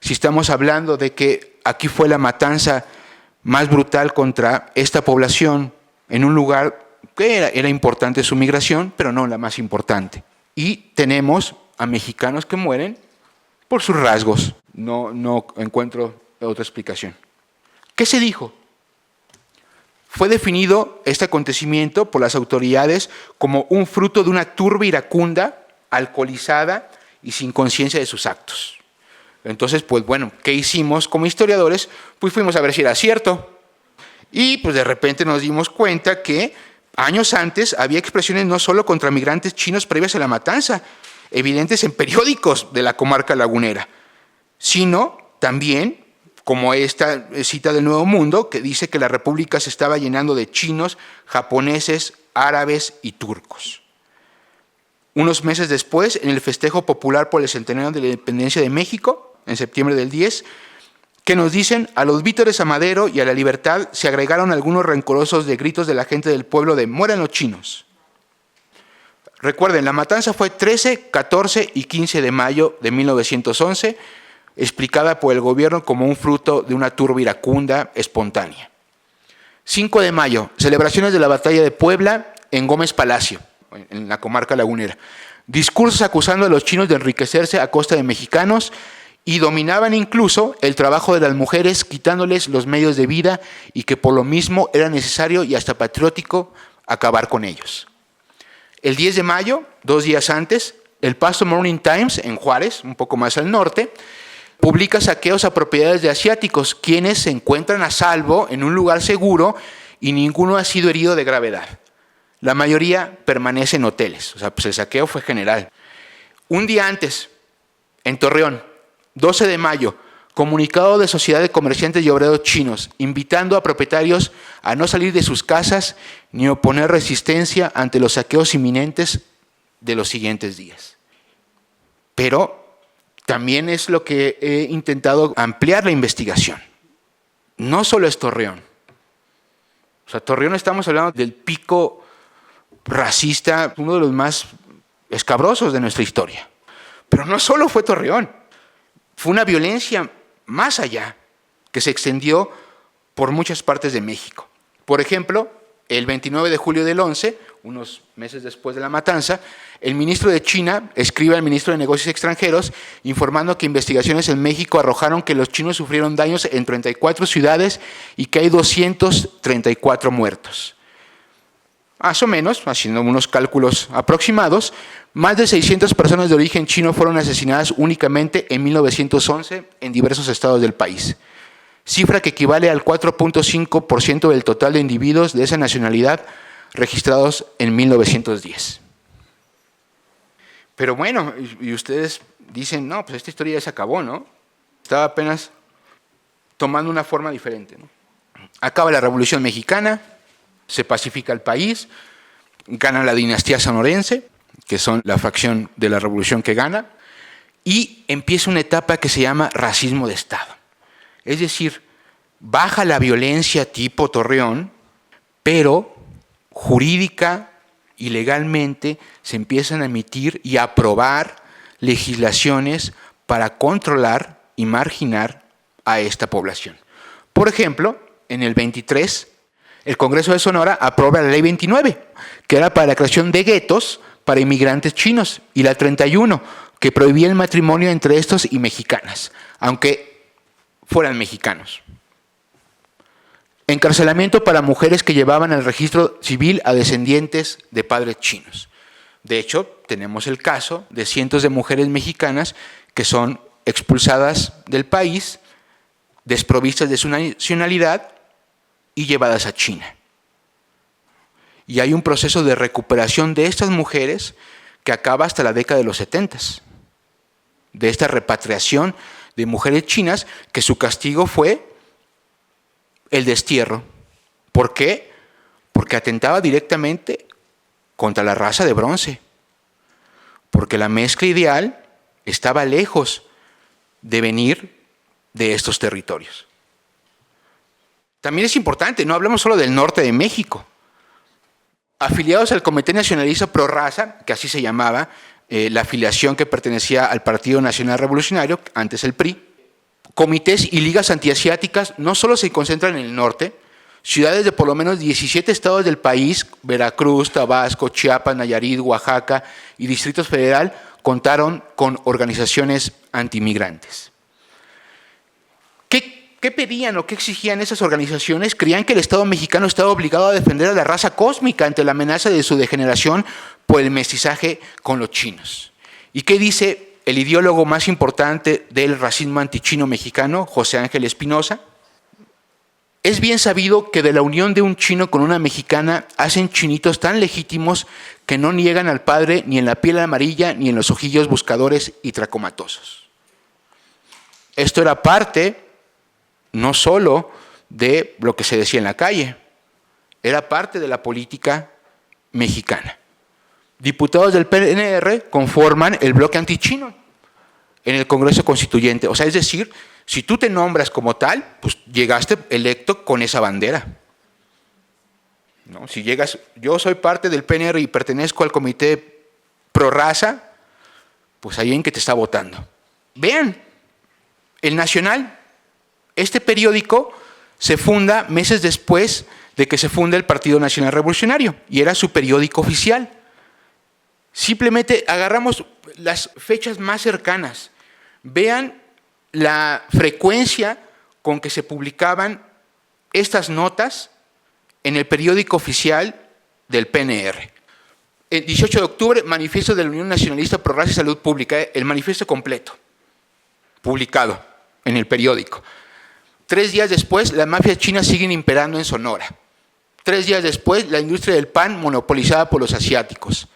si estamos hablando de que aquí fue la matanza más brutal contra esta población en un lugar que era importante su migración, pero no la más importante. Y tenemos a mexicanos que mueren por sus rasgos. No encuentro otra explicación. ¿Qué se dijo? Fue definido este acontecimiento por las autoridades como un fruto de una turba iracunda, alcoholizada y sin conciencia de sus actos. Entonces, pues bueno, ¿qué hicimos como historiadores? Pues fuimos a ver si era cierto. Y pues de repente nos dimos cuenta que años antes había expresiones no solo contra migrantes chinos previas a la matanza, evidentes en periódicos de la comarca lagunera, sino también como esta cita del Nuevo Mundo, que dice que la república se estaba llenando de chinos, japoneses, árabes y turcos. Unos meses después, en el festejo popular por el centenario de la independencia de México, en septiembre del 10, que nos dicen, a los vítores a Madero y a la libertad se agregaron algunos rencorosos de gritos de la gente del pueblo de mueran los chinos. Recuerden, la matanza fue 13, 14 y 15 de mayo de 1911, explicada por el gobierno como un fruto de una turba iracunda espontánea. 5 de mayo, celebraciones de la Batalla de Puebla en Gómez Palacio, en la comarca lagunera. Discursos acusando a los chinos de enriquecerse a costa de mexicanos y dominaban incluso el trabajo de las mujeres, quitándoles los medios de vida y que por lo mismo era necesario y hasta patriótico acabar con ellos. El 10 de mayo, 2 días antes, el Paso Morning Times en Juárez, un poco más al norte, publica saqueos a propiedades de asiáticos, quienes se encuentran a salvo en un lugar seguro y ninguno ha sido herido de gravedad. La mayoría permanece en hoteles, o sea, pues el saqueo fue general. Un día antes, en Torreón, 12 de mayo, comunicado de Sociedad de Comerciantes y Obreros Chinos, invitando a propietarios a no salir de sus casas ni oponer resistencia ante los saqueos inminentes de los siguientes días. Pero también es lo que he intentado ampliar la investigación. No solo es Torreón. O sea, Torreón estamos hablando del pico racista, uno de los más escabrosos de nuestra historia. Pero no solo fue Torreón, fue una violencia más allá que se extendió por muchas partes de México. Por ejemplo, el 29 de julio del 11, unos meses después de la matanza, el ministro de China escribe al ministro de Negocios Extranjeros informando que investigaciones en México arrojaron que los chinos sufrieron daños en 34 ciudades y que hay 234 muertos. Más o menos, haciendo unos cálculos aproximados, más de 600 personas de origen chino fueron asesinadas únicamente en 1911 en diversos estados del país, cifra que equivale al 4.5% del total de individuos de esa nacionalidad registrados en 1910. Pero bueno, y ustedes dicen, no, pues esta historia ya se acabó, ¿no? Estaba apenas tomando una forma diferente, ¿no? Acaba la Revolución Mexicana, se pacifica el país, gana la dinastía sonorense, que son la facción de la revolución que gana, y empieza una etapa que se llama racismo de Estado. Es decir, baja la violencia tipo Torreón, pero jurídica y legalmente se empiezan a emitir y a aprobar legislaciones para controlar y marginar a esta población. Por ejemplo, en el 23, el Congreso de Sonora aprueba la Ley 29, que era para la creación de guetos para inmigrantes chinos, y la 31, que prohibía el matrimonio entre estos y mexicanas, aunque fueran mexicanos. Encarcelamiento para mujeres que llevaban al registro civil a descendientes de padres chinos. De hecho, tenemos el caso de cientos de mujeres mexicanas que son expulsadas del país, desprovistas de su nacionalidad y llevadas a China. Y hay un proceso de recuperación de estas mujeres que acaba hasta la década de los 70, de esta repatriación de mujeres chinas que su castigo fue el destierro. ¿Por qué? Porque atentaba directamente contra la raza de bronce. Porque la mezcla ideal estaba lejos de venir de estos territorios. También es importante, no hablamos solo del norte de México. Afiliados al Comité Nacionalista Pro Raza, que así se llamaba, la afiliación que pertenecía al Partido Nacional Revolucionario, antes el PRI, comités y ligas antiasiáticas no solo se concentran en el norte, ciudades de por lo menos 17 estados del país, Veracruz, Tabasco, Chiapas, Nayarit, Oaxaca y Distrito Federal, contaron con organizaciones antimigrantes. ¿Qué pedían o qué exigían esas organizaciones? Creían que el Estado mexicano estaba obligado a defender a la raza cósmica ante la amenaza de su degeneración por el mestizaje con los chinos. ¿Y qué dice el ideólogo más importante del racismo antichino mexicano, José Ángel Espinosa? Es bien sabido que de la unión de un chino con una mexicana hacen chinitos tan legítimos que no niegan al padre ni en la piel amarilla ni en los ojillos buscadores y tracomatosos. Esto era parte no solo de lo que se decía en la calle, era parte de la política mexicana. Diputados del PNR conforman el bloque antichino en el Congreso Constituyente. O sea, es decir, si tú te nombras como tal, pues llegaste electo con esa bandera. ¿No? Si llegas, yo soy parte del PNR y pertenezco al Comité Pro Raza, pues hay alguien que te está votando. Vean El Nacional, este periódico, se funda meses después de que se funda el Partido Nacional Revolucionario y era su periódico oficial. Simplemente agarramos las fechas más cercanas. Vean la frecuencia con que se publicaban estas notas en el periódico oficial del PNR. El 18 de octubre, manifiesto de la Unión Nacionalista Pro Raza y Salud Pública, el manifiesto completo, publicado en el periódico. 3 días después, las mafias chinas siguen imperando en Sonora. 3 días después, la industria del pan monopolizada por los asiáticos.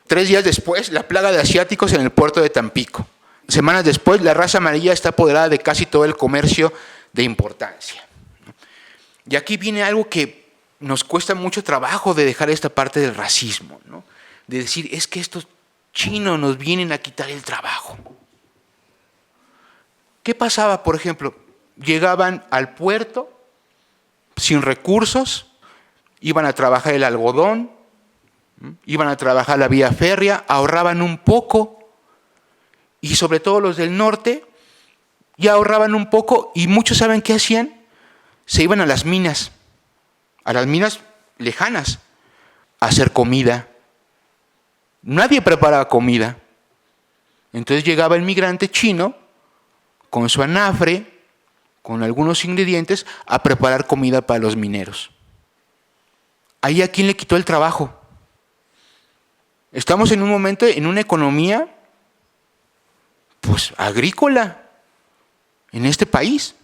3 días después, la plaga de asiáticos en el puerto de Tampico. Semanas después, la raza amarilla está apoderada de casi todo el comercio de importancia. Y aquí viene algo que nos cuesta mucho trabajo de dejar esta parte del racismo, ¿no? De decir, es que estos chinos nos vienen a quitar el trabajo. ¿Qué pasaba, por ejemplo? Llegaban al puerto sin recursos, iban a trabajar el algodón, iban a trabajar la vía férrea, ahorraban un poco, y sobre todo los del norte ya ahorraban un poco, y muchos ¿saben qué hacían? Se iban a las minas lejanas, a hacer comida. Nadie preparaba comida. Entonces llegaba el migrante chino con su anafre, con algunos ingredientes, a preparar comida para los mineros. Ahí, ¿a quién le quitó el trabajo? Estamos en un momento, en una economía, pues, agrícola, en este país.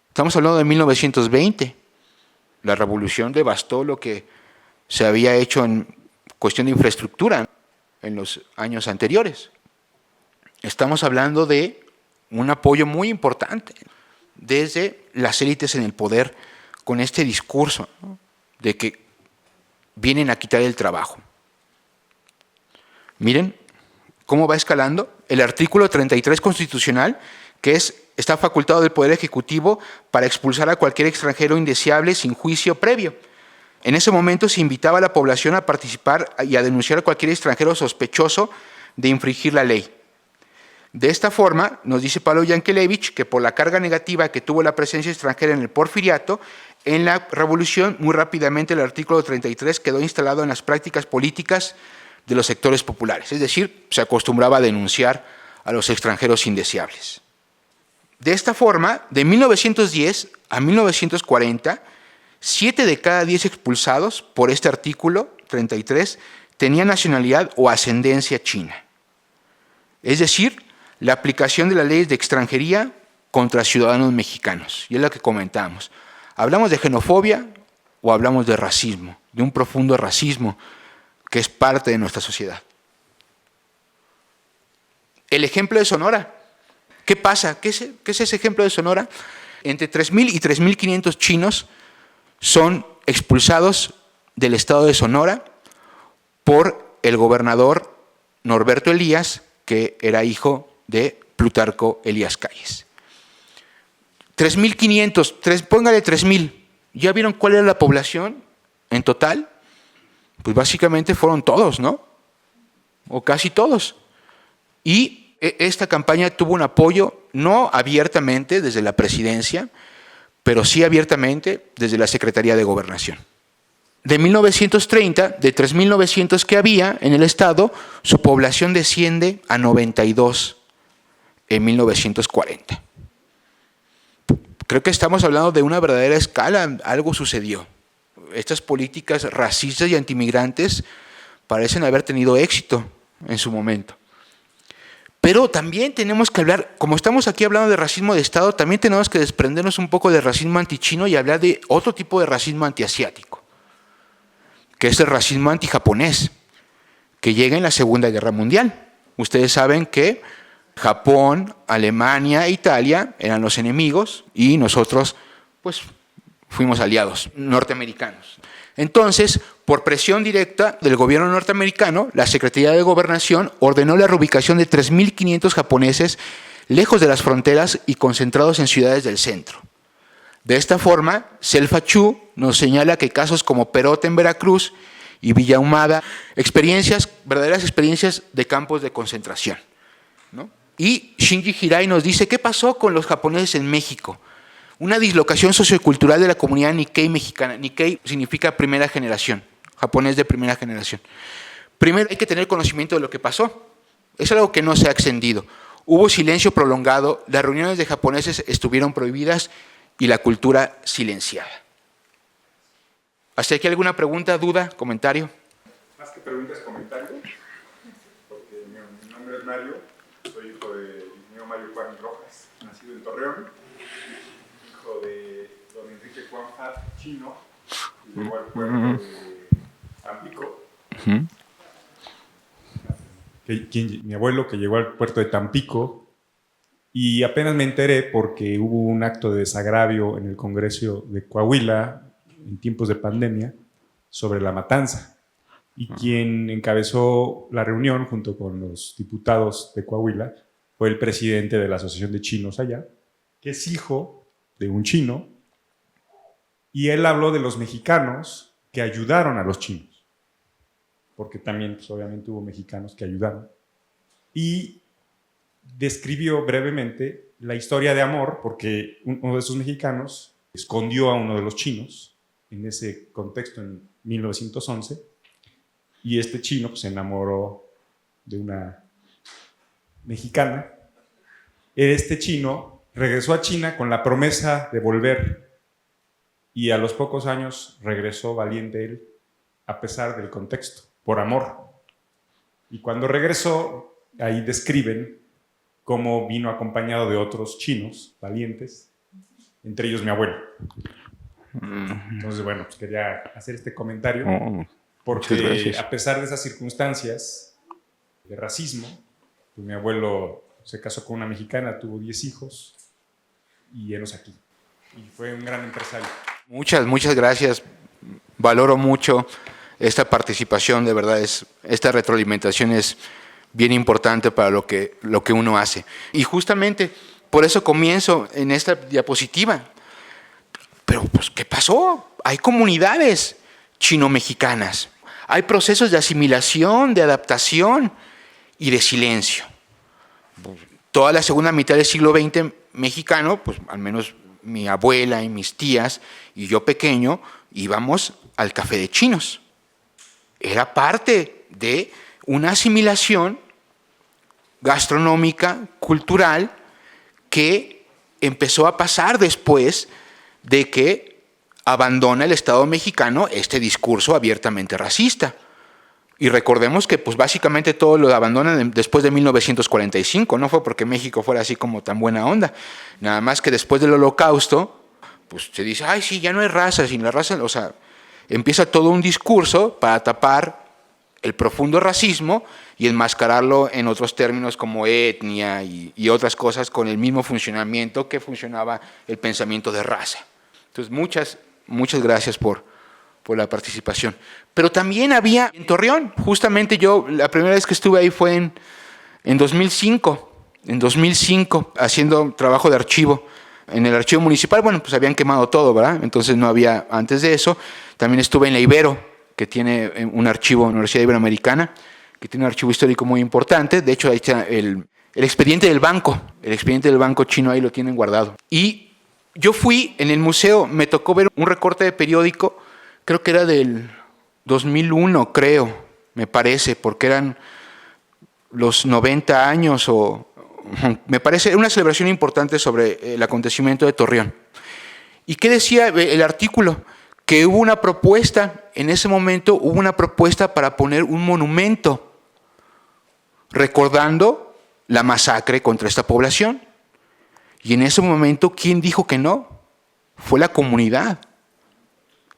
Estamos hablando de 1920. La revolución devastó lo que se había hecho en cuestión de infraestructura en los años anteriores. Estamos hablando de un apoyo muy importante desde las élites en el poder con este discurso, ¿no?, de que vienen a quitar el trabajo. Miren cómo va escalando el artículo 33 constitucional, que está facultado del Poder Ejecutivo para expulsar a cualquier extranjero indeseable sin juicio previo. En ese momento se invitaba a la población a participar y a denunciar a cualquier extranjero sospechoso de infringir la ley. De esta forma, nos dice Pablo Yankelevich que por la carga negativa que tuvo la presencia extranjera en el porfiriato, en la revolución muy rápidamente el artículo 33 quedó instalado en las prácticas políticas de los sectores populares, es decir, se acostumbraba a denunciar a los extranjeros indeseables. De esta forma, de 1910 a 1940, 7 de cada 10 expulsados por este artículo 33 tenían nacionalidad o ascendencia china. Es decir, la aplicación de las leyes de extranjería contra ciudadanos mexicanos. Y es lo que comentamos. ¿Hablamos de xenofobia o hablamos de racismo? De un profundo racismo que es parte de nuestra sociedad. El ejemplo de Sonora. ¿Qué pasa? ¿Qué es ese ejemplo de Sonora? Entre 3.000 y 3.500 chinos son expulsados del estado de Sonora por el gobernador Norberto Elías, que era hijo de Plutarco Elías Calles. 3.500, póngale 3.000. ¿Ya vieron cuál era la población en total? Pues básicamente fueron todos, ¿no? O casi todos. Y esta campaña tuvo un apoyo, no abiertamente desde la presidencia, pero sí abiertamente desde la Secretaría de Gobernación. De 1930, de 3.900 que había en el estado, su población desciende a 92 en 1940. Creo que estamos hablando de una verdadera escala, algo sucedió. Estas políticas racistas y antimigrantes parecen haber tenido éxito en su momento. Pero también tenemos que hablar, como estamos aquí hablando de racismo de Estado, también tenemos que desprendernos un poco del racismo antichino y hablar de otro tipo de racismo antiasiático, que es el racismo antijaponés, que llega en la Segunda Guerra Mundial. Ustedes saben que Japón, Alemania e Italia eran los enemigos y nosotros, pues, fuimos aliados norteamericanos. Entonces, por presión directa del gobierno norteamericano, la Secretaría de Gobernación ordenó la reubicación de 3.500 japoneses lejos de las fronteras y concentrados en ciudades del centro. De esta forma, Selfa Chu nos señala que casos como Perote en Veracruz y Villa Ahumada, verdaderas experiencias de campos de concentración, ¿no? Y Shinji Hirai nos dice, ¿qué pasó con los japoneses en México? Una dislocación sociocultural de la comunidad Nikkei mexicana. Nikkei significa primera generación, japonés de primera generación. Primero hay que tener conocimiento de lo que pasó. Es algo que no se ha extendido. Hubo silencio prolongado, las reuniones de japoneses estuvieron prohibidas y la cultura silenciada. ¿Hasta aquí alguna pregunta, duda, comentario? Más que preguntas, comentarios, porque mi nombre es Mario, soy hijo del ingeniero Mario Juan Rojas, nacido en Torreón, hijo de don Enrique Juan Fat, chino, y llegó al puerto de Tampico. Mi abuelo que llegó al puerto de Tampico, y apenas me enteré porque hubo un acto de desagravio en el Congreso de Coahuila en tiempos de pandemia sobre la matanza, y quien encabezó la reunión junto con los diputados de Coahuila fue el presidente de la Asociación de Chinos allá, que es hijo de un chino, y él habló de los mexicanos que ayudaron a los chinos, porque también pues, obviamente hubo mexicanos que ayudaron, y describió brevemente la historia de amor, porque uno de esos mexicanos escondió a uno de los chinos en ese contexto en 1911, y este chino pues, se enamoró de una mexicana. Este chino regresó a China con la promesa de volver, y a los pocos años regresó valiente él, a pesar del contexto, por amor. Y cuando regresó, ahí describen cómo vino acompañado de otros chinos valientes, entre ellos mi abuelo. Entonces, bueno, pues quería hacer este comentario, porque a pesar de esas circunstancias de racismo, pues mi abuelo se casó con una mexicana, tuvo 10 hijos, y enos aquí. Y fue un gran empresario. Muchas gracias. Valoro mucho esta participación, de verdad, esta retroalimentación es bien importante para lo que uno hace. Y justamente por eso comienzo en esta diapositiva. Pero, pues, ¿qué pasó? Hay comunidades chino-mexicanas, hay procesos de asimilación, de adaptación y de silencio. Toda la segunda mitad del siglo XX mexicano, pues al menos mi abuela y mis tías y yo pequeño, íbamos al café de chinos. Era parte de una asimilación gastronómica, cultural, que empezó a pasar después de que abandona el Estado mexicano este discurso abiertamente racista. Y recordemos que pues básicamente todo lo abandonan después de 1945, no fue porque México fuera así como tan buena onda, nada más que después del Holocausto, pues se dice, ay sí, ya no hay raza, sin la raza, o sea, empieza todo un discurso para tapar el profundo racismo y enmascararlo en otros términos como etnia y otras cosas con el mismo funcionamiento que funcionaba el pensamiento de raza. Entonces, muchas gracias por la participación. Pero también había en Torreón, justamente yo, la primera vez que estuve ahí fue en 2005, haciendo trabajo de archivo. En el archivo municipal, bueno, pues habían quemado todo, ¿verdad? Entonces no había, antes de eso, también estuve en la Ibero, que tiene un archivo, Universidad Iberoamericana, que tiene un archivo histórico muy importante. De hecho, ahí está el expediente del banco chino, ahí lo tienen guardado. Y yo fui en el museo, me tocó ver un recorte de periódico, creo que era del 2001, me parece, porque eran los 90 años me parece una celebración importante sobre el acontecimiento de Torreón. ¿Y qué decía el artículo? Que hubo una propuesta, en ese momento hubo una propuesta para poner un monumento recordando la masacre contra esta población. Y en ese momento, ¿quién dijo que no? Fue la comunidad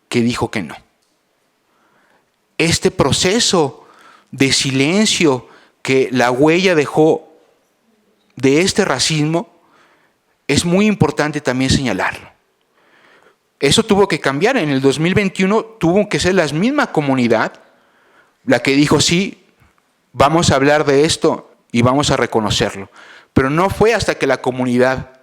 que dijo que no. Este proceso de silencio que la huella dejó de este racismo es muy importante también señalarlo. Eso tuvo que cambiar. En el 2021 tuvo que ser la misma comunidad la que dijo, sí, vamos a hablar de esto y vamos a reconocerlo. Pero no fue hasta que la comunidad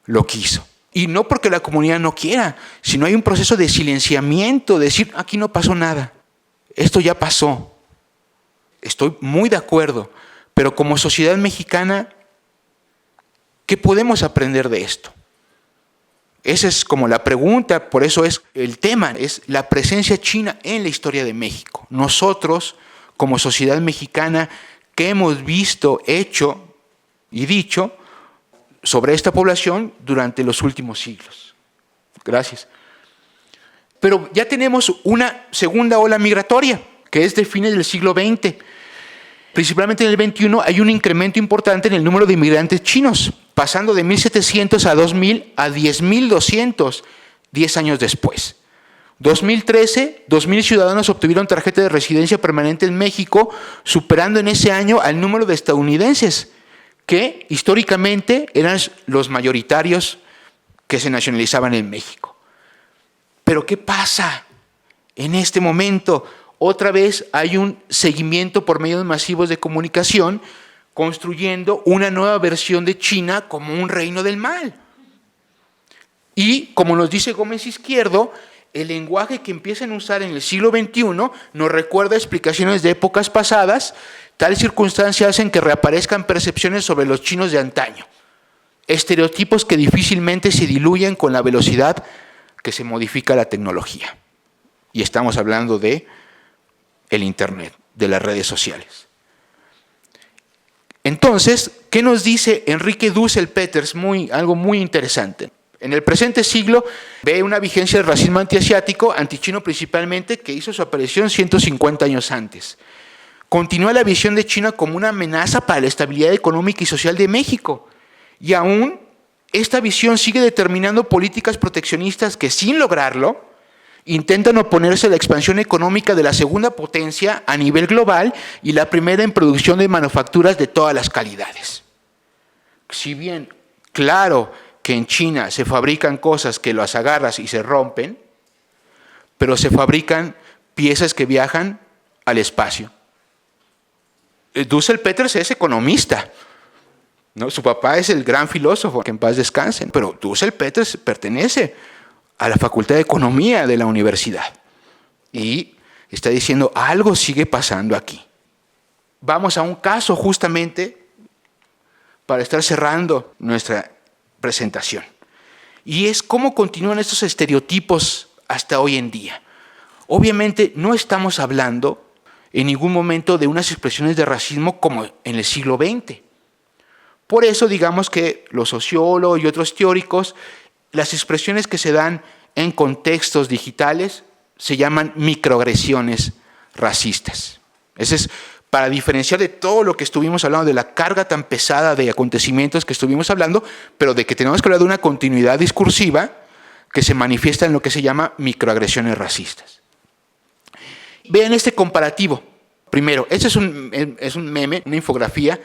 lo quiso. Y no porque la comunidad no quiera, sino hay un proceso de silenciamiento, de decir, aquí no pasó nada, esto ya pasó. Estoy muy de acuerdo, pero como sociedad mexicana ¿Qué podemos aprender de esto? Esa es como la pregunta, por eso es el tema, es la presencia china en la historia de México. Nosotros, como sociedad mexicana, ¿qué hemos visto, hecho y dicho sobre esta población durante los últimos siglos? Gracias. Pero ya tenemos una segunda ola migratoria, que es de fines del siglo XX. Principalmente en el XXI hay un incremento importante en el número de inmigrantes chinos, pasando de 1.700 a 2.000 a 10.200 10 años después. 2013, 2.000 ciudadanos obtuvieron tarjeta de residencia permanente en México, superando en ese año al número de estadounidenses, que históricamente eran los mayoritarios que se nacionalizaban en México. Pero ¿qué pasa en este momento? Otra vez hay un seguimiento por medios masivos de comunicación construyendo una nueva versión de China como un reino del mal. Y como nos dice Gómez Izquierdo, el lenguaje que empiezan a usar en el siglo XXI nos recuerda explicaciones de épocas pasadas. Tales circunstancias hacen que reaparezcan percepciones sobre los chinos de antaño, estereotipos que difícilmente se diluyen con la velocidad que se modifica la tecnología. Y estamos hablando de el Internet, de las redes sociales. Entonces, ¿qué nos dice Enrique Dussel Peters? Algo muy interesante. En el presente siglo ve una vigencia del racismo antiasiático, antichino principalmente, que hizo su aparición 150 años antes. Continúa la visión de China como una amenaza para la estabilidad económica y social de México. Y aún esta visión sigue determinando políticas proteccionistas que, sin lograrlo, intentan oponerse a la expansión económica de la segunda potencia a nivel global y la primera en producción de manufacturas de todas las calidades. Si bien, claro que en China se fabrican cosas que las agarras y se rompen, pero se fabrican piezas que viajan al espacio. Dussel Peters es economista, ¿no? Su papá es el gran filósofo, que en paz descansen, pero Dussel Peters pertenece a la Facultad de Economía de la universidad y está diciendo algo sigue pasando aquí. Vamos a un caso justamente para estar cerrando nuestra presentación, y es cómo continúan estos estereotipos hasta hoy en día. Obviamente no estamos hablando en ningún momento de unas expresiones de racismo como en el siglo XX. Por eso digamos que los sociólogos y otros teóricos, las expresiones que se dan en contextos digitales se llaman microagresiones racistas. Ese es para diferenciar de todo lo que estuvimos hablando, de la carga tan pesada de acontecimientos que estuvimos hablando, pero de que tenemos que hablar de una continuidad discursiva que se manifiesta en lo que se llama microagresiones racistas. Vean este comparativo. Primero, este es un meme, una infografía,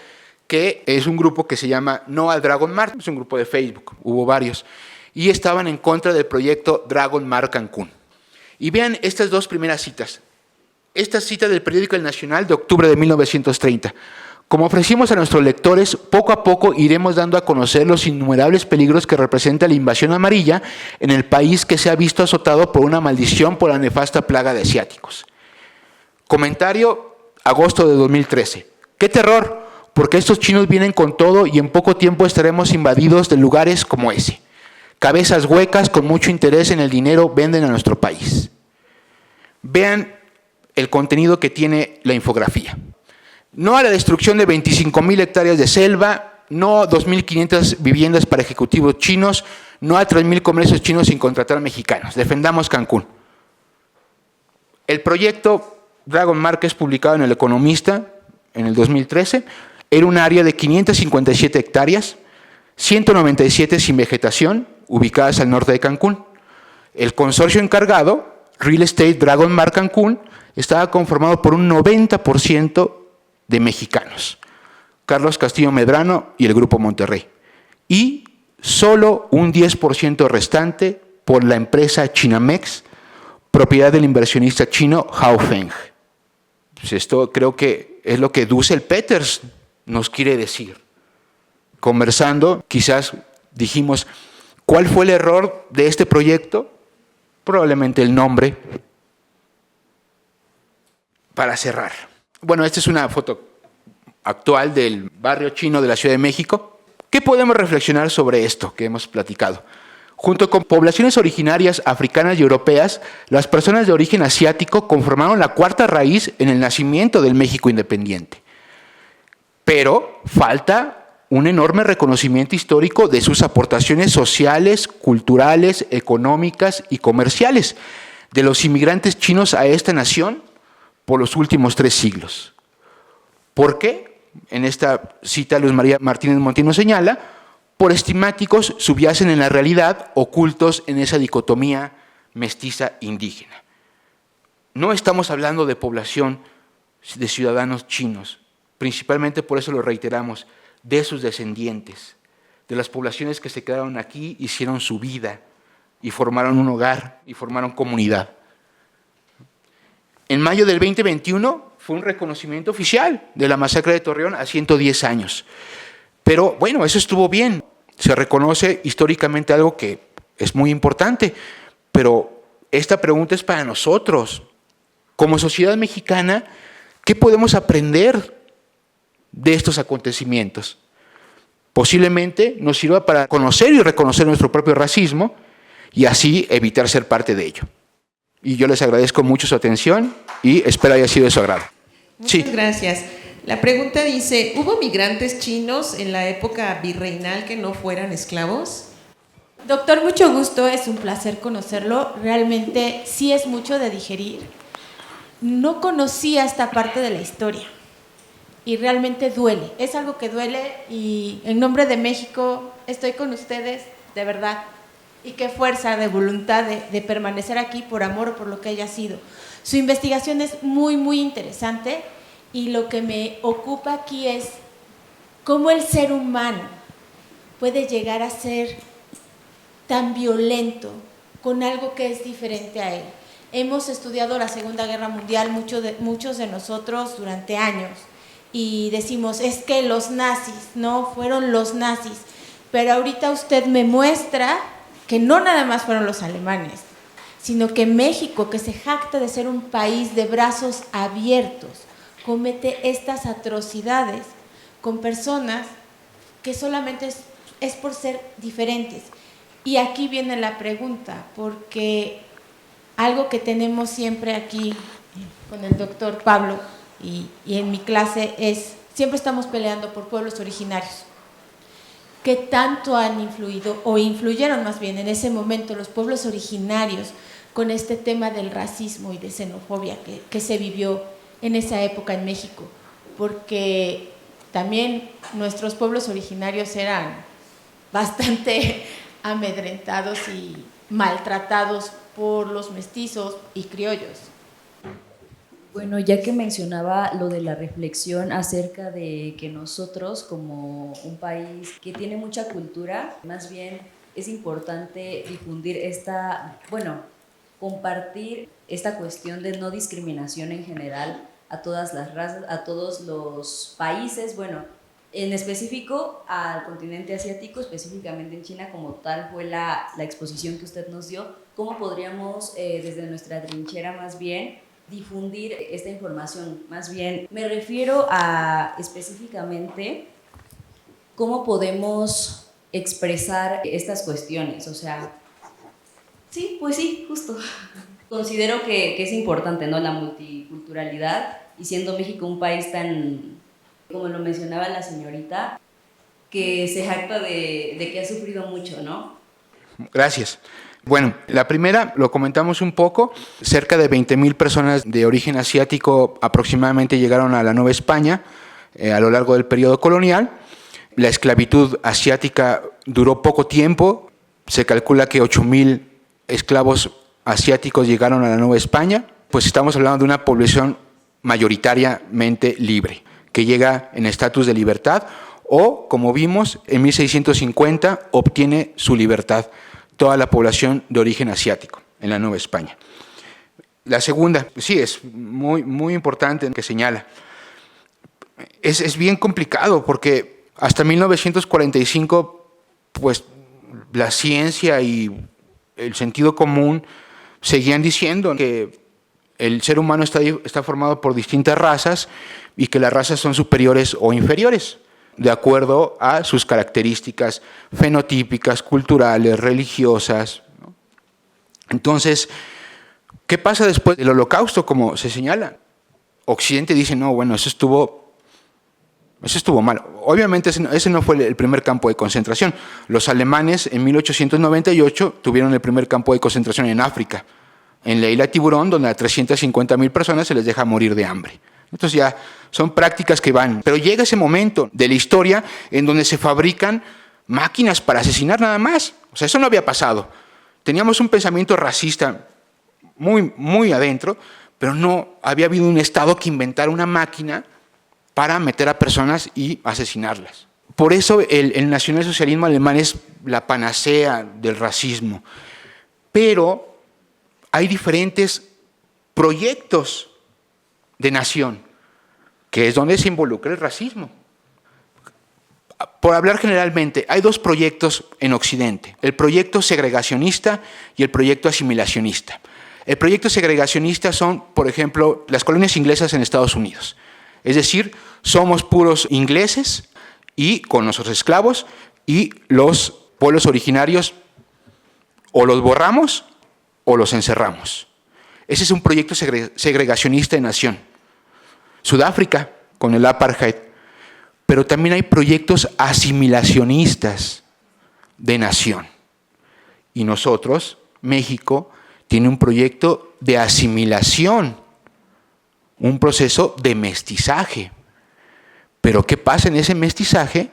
que es un grupo que se llama No al Dragon Mart, es un grupo de Facebook, hubo varios, y estaban en contra del proyecto Dragon Mart Cancún. Y vean estas dos primeras citas. Esta cita del periódico El Nacional de octubre de 1930. Como ofrecimos a nuestros lectores, poco a poco iremos dando a conocer los innumerables peligros que representa la invasión amarilla en el país que se ha visto azotado por una maldición por la nefasta plaga de asiáticos. Comentario, agosto de 2013. ¡Qué terror! Porque estos chinos vienen con todo y en poco tiempo estaremos invadidos de lugares como ese. Cabezas huecas con mucho interés en el dinero venden a nuestro país. Vean el contenido que tiene la infografía. No a la destrucción de 25,000 hectáreas de selva, no a 2.500 viviendas para ejecutivos chinos, no a 3.000 comercios chinos sin contratar mexicanos. Defendamos Cancún. El proyecto Dragon Mart, que es publicado en El Economista en el 2013, era un área de 557 hectáreas, 197 sin vegetación, ubicadas al norte de Cancún. El consorcio encargado, Real Estate Dragon Mart Cancún, estaba conformado por un 90% de mexicanos, Carlos Castillo Medrano y el Grupo Monterrey, y solo un 10% restante por la empresa Chinamex, propiedad del inversionista chino Hao Feng. Pues esto creo que es lo que Dussel Peters nos quiere decir. Conversando, quizás dijimos, ¿cuál fue el error de este proyecto? Probablemente el nombre. Para cerrar. Bueno, esta es una foto actual del barrio chino de la Ciudad de México, ¿Qué podemos reflexionar sobre esto que hemos platicado? Junto con poblaciones originarias africanas y europeas, las personas de origen asiático conformaron la cuarta raíz en el nacimiento del México independiente. Pero falta un enorme reconocimiento histórico de sus aportaciones sociales, culturales, económicas y comerciales de los inmigrantes chinos a esta nación por los últimos 3 siglos. ¿Por qué? En esta cita Luz María Martínez Montino señala: por estigmáticos subyacen en la realidad ocultos en esa dicotomía mestiza indígena. No estamos hablando de población de ciudadanos chinos, principalmente por eso lo reiteramos, de sus descendientes, de las poblaciones que se quedaron aquí, hicieron su vida y formaron un hogar y formaron comunidad. En mayo del 2021 fue un reconocimiento oficial de la masacre de Torreón a 110 años. Pero bueno, eso estuvo bien. Se reconoce históricamente algo que es muy importante, pero esta pregunta es para nosotros. Como sociedad mexicana, ¿qué podemos aprender de estos acontecimientos? Posiblemente nos sirva para conocer y reconocer nuestro propio racismo y así evitar ser parte de ello. Y yo les agradezco mucho su atención y espero haya sido de su agrado. Muchas gracias. La pregunta dice, ¿hubo migrantes chinos en la época virreinal que no fueran esclavos? Doctor, mucho gusto, es un placer conocerlo. Realmente sí es mucho de digerir. No conocía esta parte de la historia y realmente duele. Es algo que duele y en nombre de México estoy con ustedes, de verdad. Y qué fuerza de voluntad de permanecer aquí por amor o por lo que haya sido. Su investigación es muy, muy interesante. Y lo que me ocupa aquí es cómo el ser humano puede llegar a ser tan violento con algo que es diferente a él. Hemos estudiado la Segunda Guerra Mundial, muchos de nosotros durante años, y decimos, es que los nazis, no, fueron los nazis. Pero ahorita usted me muestra que no nada más fueron los alemanes, sino que México, que se jacta de ser un país de brazos abiertos, comete estas atrocidades con personas que solamente es por ser diferentes. Y aquí viene la pregunta, porque algo que tenemos siempre aquí con el doctor Pablo y en mi clase es, siempre estamos peleando por pueblos originarios. ¿Qué tanto han influido, o influyeron más bien en ese momento los pueblos originarios con este tema del racismo y de xenofobia que se vivió en esa época en México? Porque también nuestros pueblos originarios eran bastante amedrentados y maltratados por los mestizos y criollos. Bueno, ya que mencionaba lo de la reflexión acerca de que nosotros como un país que tiene mucha cultura, más bien es importante difundir compartir esta cuestión de no discriminación en general a todas las razas, a todos los países, bueno, en específico al continente asiático, específicamente en China, como tal fue la exposición que usted nos dio. ¿Cómo podríamos desde nuestra trinchera más bien difundir esta información? Más bien me refiero a específicamente cómo podemos expresar estas cuestiones, o sea, sí, pues sí, justo. Considero que es importante, ¿no?, la multiculturalidad, y siendo México un país tan, como lo mencionaba la señorita, que se jacta de que ha sufrido mucho, ¿no? Gracias. Bueno, la primera, lo comentamos un poco, cerca de 20,000 personas de origen asiático aproximadamente llegaron a la Nueva España a lo largo del periodo colonial. La esclavitud asiática duró poco tiempo, se calcula que 8,000 esclavos asiáticos llegaron a la Nueva España, pues estamos hablando de una población mayoritariamente libre, que llega en estatus de libertad o, como vimos, en 1650 obtiene su libertad toda la población de origen asiático en la Nueva España. La segunda, sí, es muy, muy importante que señala. Es bien complicado porque hasta 1945, pues la ciencia y el sentido común seguían diciendo que el ser humano está formado por distintas razas y que las razas son superiores o inferiores. de acuerdo a sus características fenotípicas, culturales, religiosas, ¿no? Entonces, ¿qué pasa después del Holocausto, como se señala? Occidente dice, no, bueno, eso estuvo mal. Obviamente ese no fue el primer campo de concentración. Los alemanes en 1898 tuvieron el primer campo de concentración en África, en la isla Tiburón, donde a 350,000 personas se les deja morir de hambre. Entonces ya son prácticas que van. Pero llega ese momento de la historia en donde se fabrican máquinas para asesinar nada más. O sea, eso no había pasado. Teníamos un pensamiento racista muy, muy adentro, pero no había habido un Estado que inventara una máquina para meter a personas y asesinarlas. Por eso el nacionalsocialismo alemán es la panacea del racismo. Pero hay diferentes proyectos de nación, que es donde se involucra el racismo. Por hablar generalmente, hay dos proyectos en Occidente, el proyecto segregacionista y el proyecto asimilacionista. El proyecto segregacionista son, por ejemplo, las colonias inglesas en Estados Unidos. Es decir, somos puros ingleses y con nuestros esclavos, y los pueblos originarios o los borramos o los encerramos. Ese es un proyecto segregacionista de nación. Sudáfrica, con el apartheid, pero también hay proyectos asimilacionistas de nación. Y nosotros, México, tiene un proyecto de asimilación, un proceso de mestizaje. Pero ¿qué pasa en ese mestizaje?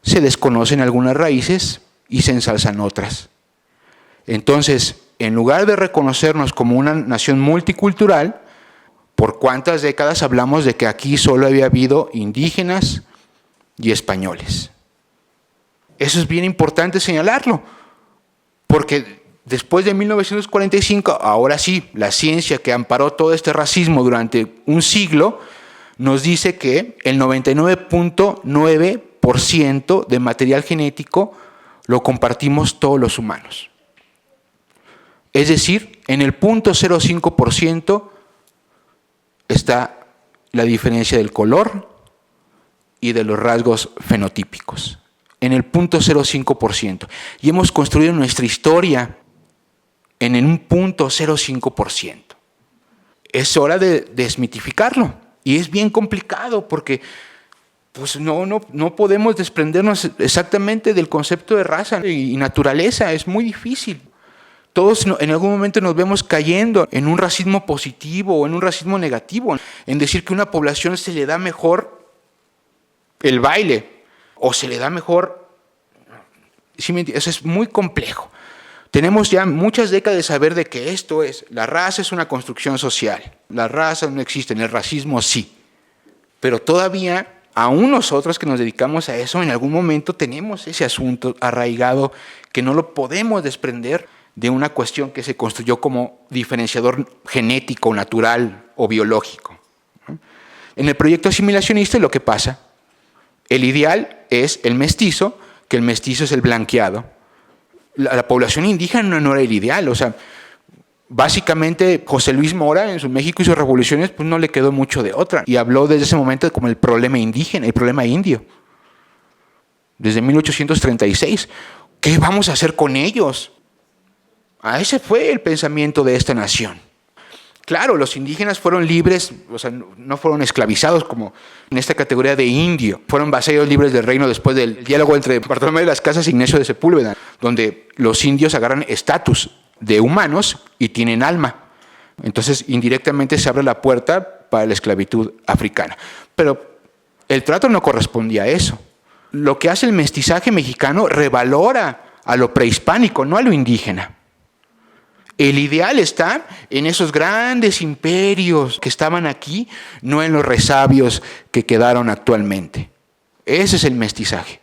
Se desconocen algunas raíces y se ensalzan otras. Entonces, en lugar de reconocernos como una nación multicultural, ¿por cuántas décadas hablamos de que aquí solo había habido indígenas y españoles? Eso es bien importante señalarlo, porque después de 1945, ahora sí, la ciencia que amparó todo este racismo durante un siglo, nos dice que el 99.9% de material genético lo compartimos todos los humanos. Es decir, en el 0.05% está la diferencia del color y de los rasgos fenotípicos. En el 0.05%. Y hemos construido nuestra historia en un 0.05%. Es hora de desmitificarlo. Y es bien complicado porque pues no podemos desprendernos exactamente del concepto de raza y naturaleza. Es muy difícil. Todos en algún momento nos vemos cayendo en un racismo positivo o en un racismo negativo, en decir que a una población se le da mejor el baile o se le da mejor. Eso es muy complejo. Tenemos ya muchas décadas de saber de que la raza es una construcción social. La raza no existe, en el racismo sí. Pero todavía, aún nosotros que nos dedicamos a eso, en algún momento tenemos ese asunto arraigado que no lo podemos desprender de una cuestión que se construyó como diferenciador genético, natural o biológico. En el proyecto asimilacionista, lo que pasa, el ideal es el mestizo, que el mestizo es el blanqueado. La población indígena no era el ideal, o sea, básicamente José Luis Mora en su México y sus revoluciones pues no le quedó mucho de otra y habló desde ese momento como el problema indígena, el problema indio. Desde 1836, ¿qué vamos a hacer con ellos? Ese fue el pensamiento de esta nación. Claro, los indígenas fueron libres, o sea, no fueron esclavizados como en esta categoría de indio. Fueron vasallos libres del reino después del diálogo entre Bartolomé de las Casas e Ignacio de Sepúlveda, donde los indios agarran estatus de humanos y tienen alma. Entonces, indirectamente se abre la puerta para la esclavitud africana. Pero el trato no correspondía a eso. Lo que hace el mestizaje mexicano revalora a lo prehispánico, no a lo indígena. El ideal está en esos grandes imperios que estaban aquí, no en los resabios que quedaron actualmente. Ese es el mestizaje.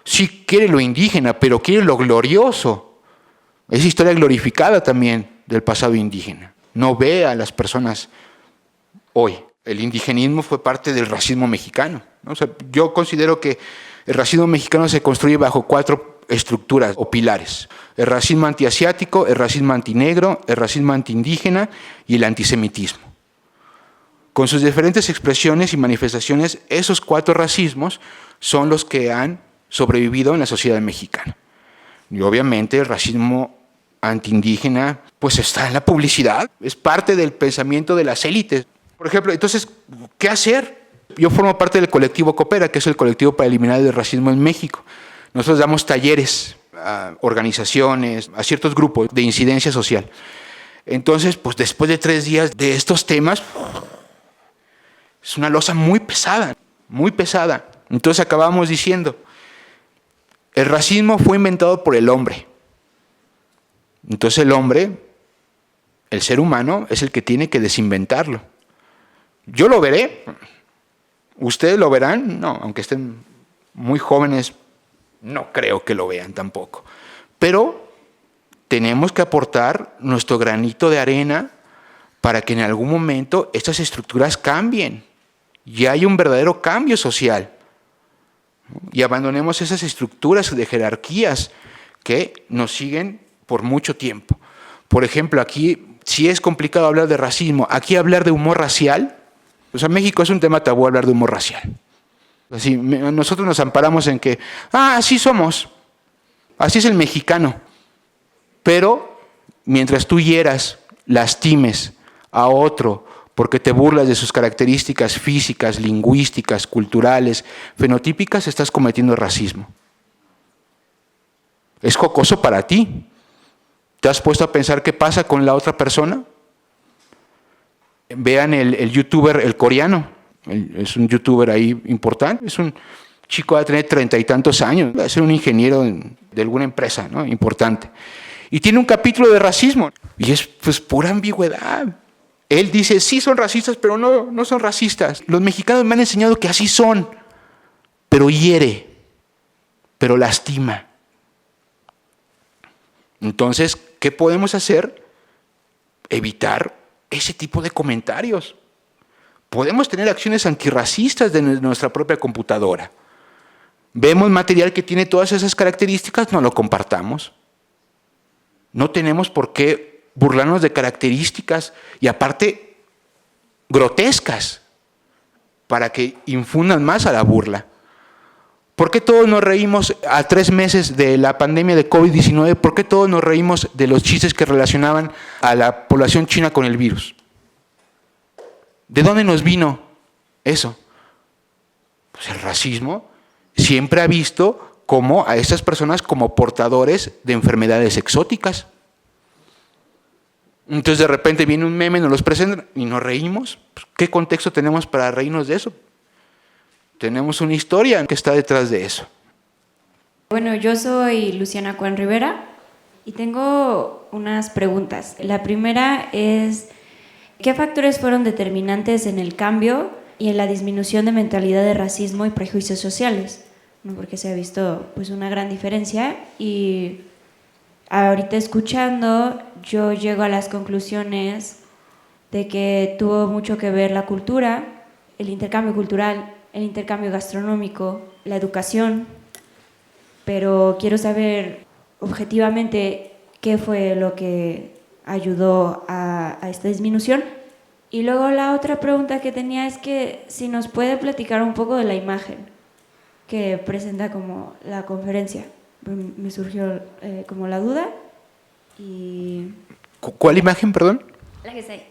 Sí quiere lo indígena, pero quiere lo glorioso. Es historia glorificada también del pasado indígena. No ve a las personas hoy. El indigenismo fue parte del racismo mexicano, ¿no? O sea, yo considero que el racismo mexicano se construye bajo 4 estructuras o pilares: el racismo antiasiático, el racismo antinegro, el racismo antiindígena y el antisemitismo. Con sus diferentes expresiones y manifestaciones, esos 4 racismos son los que han sobrevivido en la sociedad mexicana. Y obviamente el racismo antiindígena pues está en la publicidad, es parte del pensamiento de las élites. Por ejemplo, entonces, ¿qué hacer? Yo formo parte del colectivo Coopera, que es el colectivo para eliminar el racismo en México. Nosotros damos talleres a organizaciones, a ciertos grupos de incidencia social. Entonces, pues después de 3 días de estos temas, es una losa muy pesada, muy pesada. Entonces acabamos diciendo, el racismo fue inventado por el hombre. Entonces el hombre, el ser humano, es el que tiene que desinventarlo. Yo lo veré, ustedes lo verán, no, aunque estén muy jóvenes, no creo que lo vean tampoco. Pero tenemos que aportar nuestro granito de arena para que en algún momento estas estructuras cambien y haya un verdadero cambio social. Y abandonemos esas estructuras de jerarquías que nos siguen por mucho tiempo. Por ejemplo, aquí, si es complicado hablar de racismo, aquí hablar de humor racial, pues en México es un tema tabú hablar de humor racial. Así, nosotros nos amparamos en que, así somos, así es el mexicano. Pero mientras tú hieras, lastimes a otro porque te burlas de sus características físicas, lingüísticas, culturales, fenotípicas, estás cometiendo racismo. Es jocoso para ti. ¿Te has puesto a pensar qué pasa con la otra persona? Vean el youtuber, el coreano. Es un youtuber ahí importante. Es un chico de tener 30 y tantos años. Va a ser un ingeniero de alguna empresa, ¿no? Importante. Y tiene un capítulo de racismo. Y es pues pura ambigüedad. Él dice, sí son racistas, pero no son racistas. Los mexicanos me han enseñado que así son. Pero hiere. Pero lastima. Entonces, ¿qué podemos hacer? Evitar ese tipo de comentarios. Podemos tener acciones antirracistas de nuestra propia computadora. Vemos material que tiene todas esas características, no lo compartamos. No tenemos por qué burlarnos de características y aparte grotescas para que infundan más a la burla. ¿Por qué todos nos reímos a 3 meses de la pandemia de COVID-19? ¿Por qué todos nos reímos de los chistes que relacionaban a la población china con el virus? ¿De dónde nos vino eso? Pues el racismo siempre ha visto como a estas personas como portadores de enfermedades exóticas. Entonces de repente viene un meme, nos los presentan y nos reímos. ¿Qué contexto tenemos para reírnos de eso? Tenemos una historia que está detrás de eso. Bueno, yo soy Luciana Cuán Rivera y tengo unas preguntas. La primera es, ¿qué factores fueron determinantes en el cambio y en la disminución de mentalidad de racismo y prejuicios sociales? ¿No? Porque se ha visto pues, una gran diferencia y ahorita escuchando yo llego a las conclusiones de que tuvo mucho que ver la cultura, el intercambio cultural, el intercambio gastronómico, la educación, pero quiero saber objetivamente qué fue lo que ayudó a esta disminución. Y luego la otra pregunta que tenía es que si nos puede platicar un poco de la imagen que presenta como la conferencia. Me surgió como la duda y... ¿Cuál imagen, perdón? La que está ahí.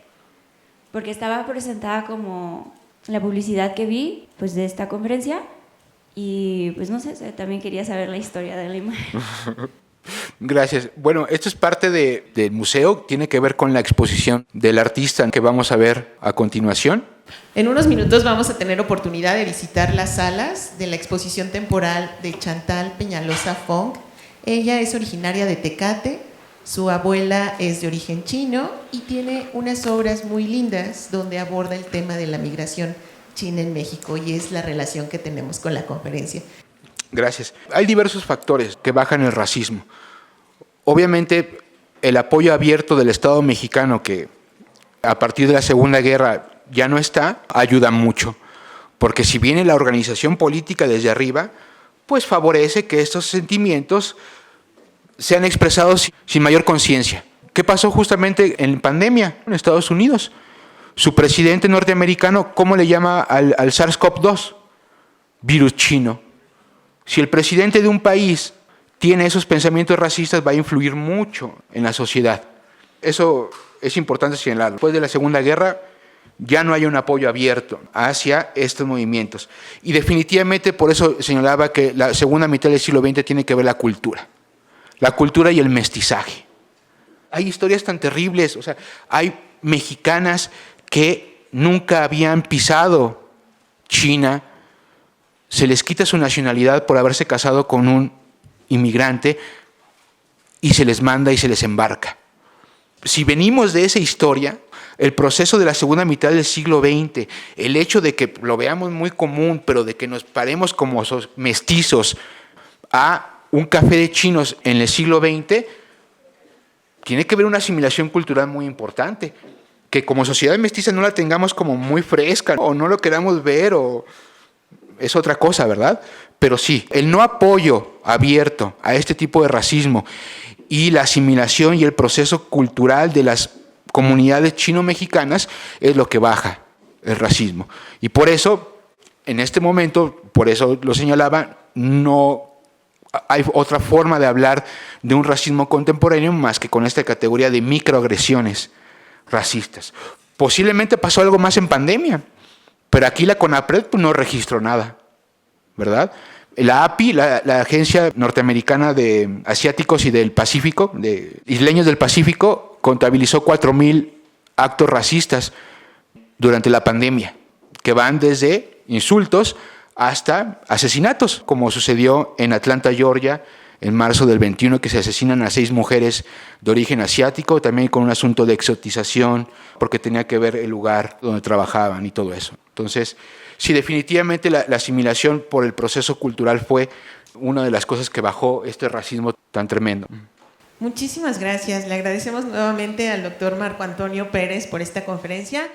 Porque estaba presentada como la publicidad que vi pues, de esta conferencia y pues no sé, también quería saber la historia de la imagen. Gracias. Bueno, esto es parte del museo, tiene que ver con la exposición del artista que vamos a ver a continuación. En unos minutos vamos a tener oportunidad de visitar las salas de la exposición temporal de Chantal Peñalosa Fong. Ella es originaria de Tecate, su abuela es de origen chino y tiene unas obras muy lindas donde aborda el tema de la migración china en México y es la relación que tenemos con la conferencia. Gracias. Hay diversos factores que bajan el racismo. Obviamente, el apoyo abierto del Estado mexicano, que a partir de la Segunda Guerra ya no está, ayuda mucho. Porque si viene la organización política desde arriba, pues favorece que estos sentimientos sean expresados sin mayor conciencia. ¿Qué pasó justamente en pandemia en Estados Unidos? Su presidente norteamericano, ¿cómo le llama al SARS-CoV-2? Virus chino. Si el presidente de un país tiene esos pensamientos racistas, va a influir mucho en la sociedad. Eso es importante señalarlo. Después de la Segunda Guerra ya no hay un apoyo abierto hacia estos movimientos. Y definitivamente por eso señalaba que la segunda mitad del siglo XX tiene que ver la cultura y el mestizaje. Hay historias tan terribles, o sea, hay mexicanas que nunca habían pisado China, se les quita su nacionalidad por haberse casado con un inmigrante y se les manda y se les embarca. Si venimos de esa historia, el proceso de la segunda mitad del siglo XX, el hecho de que lo veamos muy común, pero de que nos paremos como mestizos a un café de chinos en el siglo XX, tiene que haber una asimilación cultural muy importante, que como sociedad mestiza no la tengamos como muy fresca, o no lo queramos ver, o es otra cosa, ¿verdad? Pero sí, el no apoyo abierto a este tipo de racismo y la asimilación y el proceso cultural de las comunidades chino-mexicanas es lo que baja el racismo. Y por eso, en este momento, por eso lo señalaba, no hay otra forma de hablar de un racismo contemporáneo más que con esta categoría de microagresiones racistas. Posiblemente pasó algo más en pandemia, pero aquí la CONAPRED pues, no registró nada, ¿verdad? La API, la Agencia Norteamericana de Asiáticos y del Pacífico, de Isleños del Pacífico, contabilizó 4,000 actos racistas durante la pandemia, que van desde insultos hasta asesinatos, como sucedió en Atlanta, Georgia, en marzo del 21, que se asesinan a 6 mujeres de origen asiático, también con un asunto de exotización, porque tenía que ver el lugar donde trabajaban y todo eso. Entonces, sí, definitivamente la asimilación por el proceso cultural fue una de las cosas que bajó este racismo tan tremendo. Muchísimas gracias. Le agradecemos nuevamente al doctor Marco Antonio Pérez por esta conferencia.